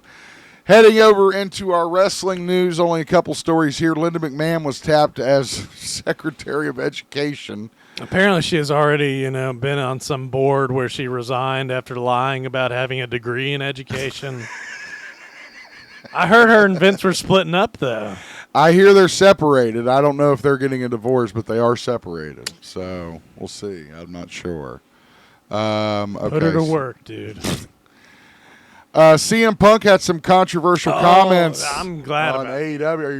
Heading over into our wrestling news, only a couple stories here. Linda McMahon was tapped as Secretary of Education. Apparently, she has already, been on some board where she resigned after lying about having a degree in education. I heard her and Vince were splitting up, though. I hear they're separated. I don't know if they're getting a divorce, but they are separated. So we'll see. I'm not sure. Okay. Put her to work, dude. CM Punk had some controversial comments. I'm glad on about it. AEW. Are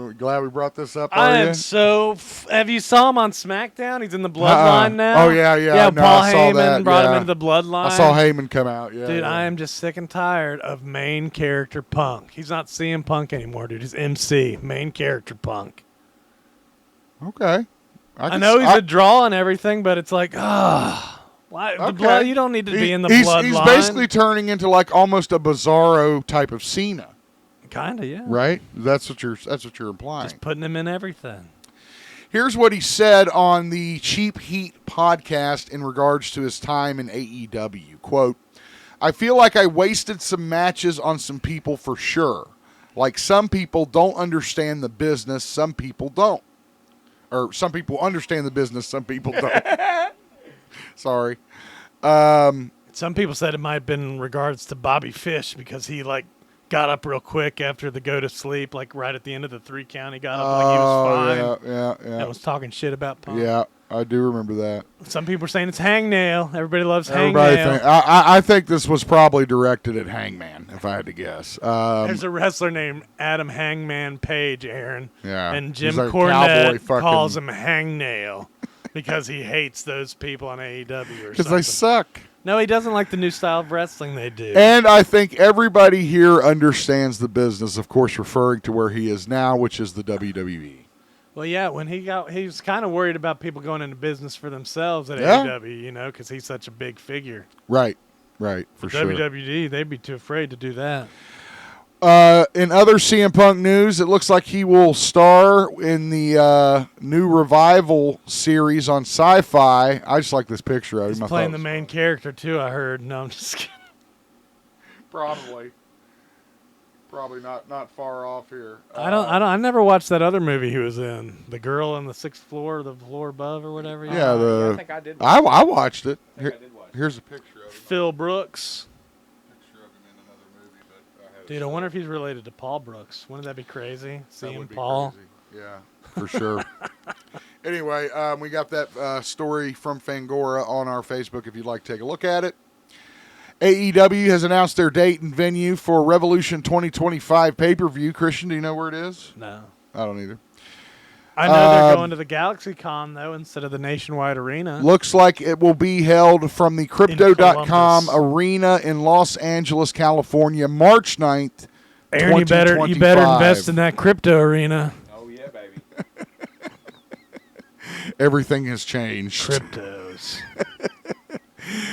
you glad we brought this up? I Are you? am so. Have you saw him on SmackDown? He's in the Bloodline now. Oh yeah. Yeah, No, Paul I saw Heyman that, brought him yeah. into the Bloodline. I saw Heyman come out. Yeah, Dude, yeah. I am just sick and tired of main character Punk. He's not CM Punk anymore, dude. He's MC, main character Punk. Okay. I know he's a draw and everything, but it's like, why? The Okay. blood. You don't need to be in the he's Bloodline. basically turning into like almost a Bizarro type of Cena, Kinda, yeah. right? That's what you're implying. Just putting him in everything. Here's what he said on the Cheap Heat podcast in regards to his time in AEW. Quote, I feel like I wasted some matches on some people for sure. Like some people don't understand the business, some people don't. Or some people understand the business, some people don't. Sorry. Some people said it might have been in regards to Bobby Fish because he got up real quick after the go to sleep, like right at the end of the 3 count. He got up like he was fine. Yeah. And was talking shit about Punk. Yeah, I do remember that. Some people are saying it's Hangnail. Everybody loves Everybody Hangnail. I think this was probably directed at Hangman, if I had to guess. There's a wrestler named Adam Hangman Page, Aaron. Yeah. And Jim He's like a cowboy Cornette fucking- calls him Hangnail because he hates those people on AEW or Because something. they suck. No, he doesn't like the new style of wrestling they do. And I think everybody here understands the business, of course, referring to where he is now, which is the WWE. Well, yeah, when he was kind of worried about people going into business for themselves at Yeah. AEW, because he's such a big figure. Right, for sure. WWE, they'd be too afraid to do that. In other CM Punk news, it looks like he will star in the new Revival series on Sci-Fi. I just like this picture of him. He's playing the main character, too, I heard. No, I'm just kidding. Probably not far off here. I never watched that other movie he was in. The girl on the 6th floor, the floor above or whatever. Yeah, I think I did. Watch I watched it. I think I did watch it. Here's a picture of him. Phil Brooks. Picture of him in another movie, but I had Dude, I wonder if he's related to Paul Brooks. Wouldn't that be crazy? That Seeing would be Paul. crazy. Yeah, for sure. Anyway, we got that story from Fangora on our Facebook if you'd like to take a look at it. AEW has announced their date and venue for Revolution 2025 pay-per-view. Christian, do you know where it is? No. I don't either. I know they're going to the Galaxy Con, though, instead of the Nationwide Arena. Looks like it will be held from the Crypto.com Columbus. arena in Los Angeles, California, March 9th, Aaron, you better invest in that crypto arena. Oh yeah, baby. Everything has changed. Cryptos.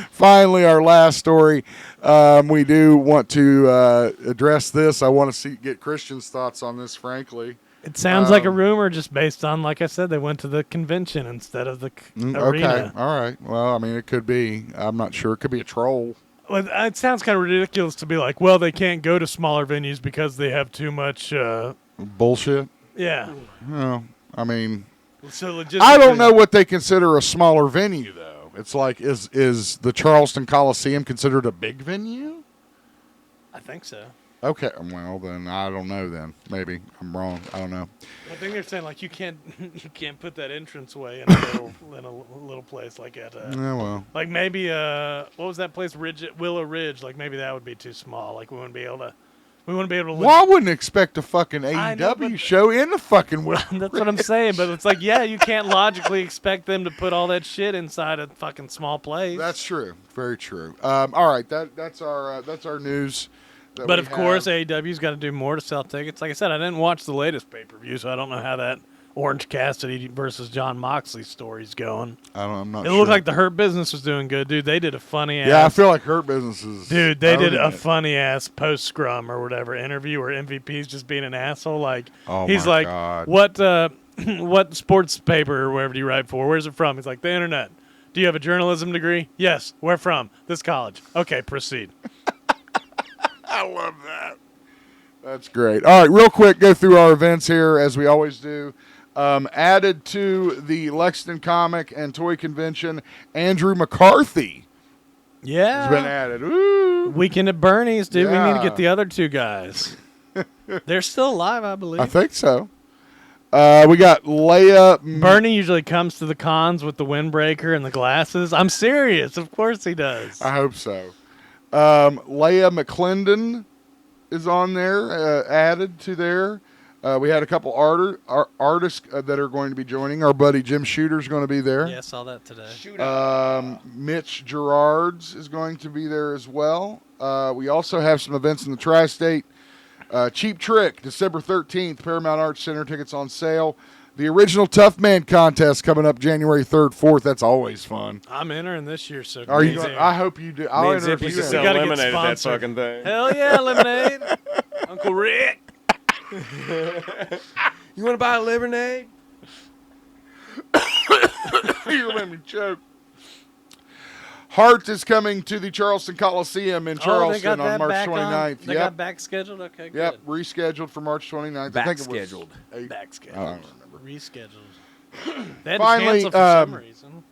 Finally, our last story. We do want to address this. I want to get Christian's thoughts on this, frankly. It sounds like a rumor just based on, like I said, they went to the convention instead of the arena. Okay, all right. Well, I mean, it could be. I'm not sure. It could be a troll. Well, it sounds kind of ridiculous to be like, well, they can't go to smaller venues because they have too much. Bullshit. Yeah. No, I mean, So I don't know what they consider a smaller venue, though. It's like, is the Charleston Coliseum considered a big venue? I think so. Okay, well then I don't know. Then maybe I'm wrong. I don't know. I think they're saying like you can't put that entranceway in a little place like at Yeah, well, like maybe what was that place Willow Ridge, like maybe that would be too small, like we wouldn't be able to well, I wouldn't expect a fucking I know, AEW but- show in the fucking. That's what I'm saying, but it's like, yeah, you can't logically expect them to put all that shit inside a fucking small place. That's true. Very true. All right, that's our news. But of course, AEW's got to do more to sell tickets. Like I said, I didn't watch the latest pay-per-view, so I don't know how that Orange Cassidy versus John Moxley story's going. I'm not It sure. looked like the Hurt Business was doing good, dude. They did a funny ass. Yeah, I feel like Hurt Business is. Dude, they did a owning it. funny ass post scrum or whatever interview where MVP's just being an asshole. Like Oh he's my like, God. what sports paper or wherever do you write for? Where's it from? He's like, the internet. Do you have a journalism degree? Yes. Where from? This college. Okay, proceed. I love that. That's great. All right, real quick, go through our events here as we always do. Added to the Lexington Comic and Toy Convention, Andrew McCarthy Yeah. has been added. Ooh. Weekend at Bernie's, dude. We need to Yeah. get the other two guys. They're still alive, I believe. I think so. We got Leia. Bernie usually comes to the cons with the windbreaker and the glasses. I'm serious. Of course he does. I hope so. Leia McClendon is on there, added to there. We had a couple artists that are going to be joining. Our buddy Jim Shooter's going to be there. Yeah, I saw that today. Mitch Gerards is going to be there as well. We also have some events in the Tri-State. Cheap Trick, December 13th, Paramount Arts Center. Tickets on sale. The original Tough Man contest coming up January 3rd, 4th. That's always fun. I'm entering this year, so Are you? amazing. I hope you do. I'll Me and enter Zip if used you to enter. sell gotta get lemonade at that sponsored. fucking thing. Hell yeah, lemonade. Uncle Rick. You want to buy a lemonade? You made me choke. Hart is coming to the Charleston Coliseum in They Charleston got on that March back 29th. They got back scheduled? Okay, good. Yep, rescheduled for March 29th. Back I think it scheduled. was eight- Back I scheduled. don't remember. Rescheduled. They had Finally, to cancel for some reason.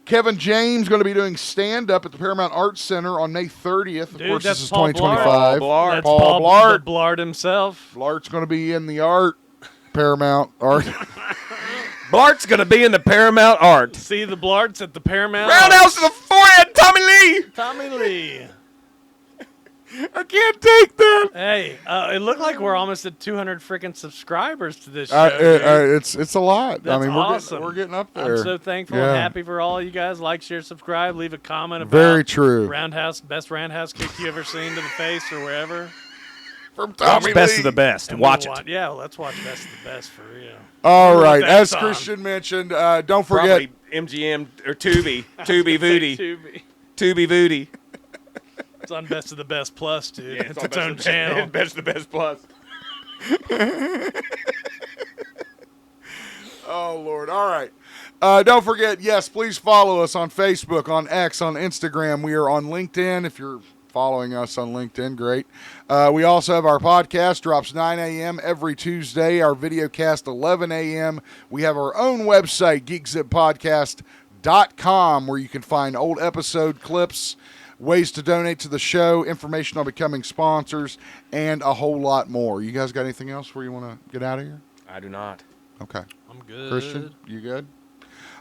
Kevin James going to be doing stand-up at the Paramount Arts Center on May 30th. Of Dude, course, that's this is Paul 2025. Blart. That's Paul the Blart. Blart himself. Blart's going to be in the art. Paramount Art. Bart's going to be in the Paramount Art. See the Blarts at the Paramount. Roundhouse to the forehead, Tommy Lee. Tommy Lee. I can't take that. Hey, it looked like we're almost at 200 freaking subscribers to this show. dude. It's a lot. That's I mean, awesome. we're getting up there. I'm so thankful Yeah. and happy for all you guys. Like, share, subscribe, leave a comment about Very true. Roundhouse, best Roundhouse kick you ever seen to the face or wherever. From Tommy Best Lee. of the best. And Watch we'll it. Yeah, well, let's watch Best of the Best for real. All We'll right. put that As on. Christian mentioned, don't forget. Probably MGM or Tubi. Tubi Voodie. Tubi. Tubi Voodie. It's on Best of the Best Plus, dude. Yeah, it's on its Best own of the- channel. Best of the Best Plus. Oh, Lord. All right. Don't forget, yes, please follow us on Facebook, on X, on Instagram. We are on LinkedIn. If you're following us on LinkedIn, great. We also have our podcast, drops 9 a.m. every Tuesday. Our video cast, 11 a.m. We have our own website, GeekZipPodcast.com, where you can find old episode clips, ways to donate to the show, information on becoming sponsors, and a whole lot more. You guys got anything else where you want to get out of here? I do not. Okay. I'm good. Christian, you good?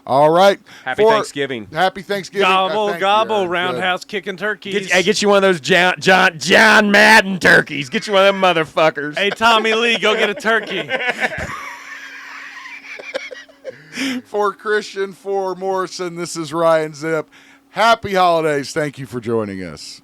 All right. Happy Thanksgiving. Happy Thanksgiving. Gobble, Thank you. gobble, Good. Roundhouse kicking turkeys. Get you one of those John Madden turkeys. Get you one of them motherfuckers. Hey, Tommy Lee, go get a turkey. For Christian, for Morrison, this is Ryan Zip. Happy holidays. Thank you for joining us.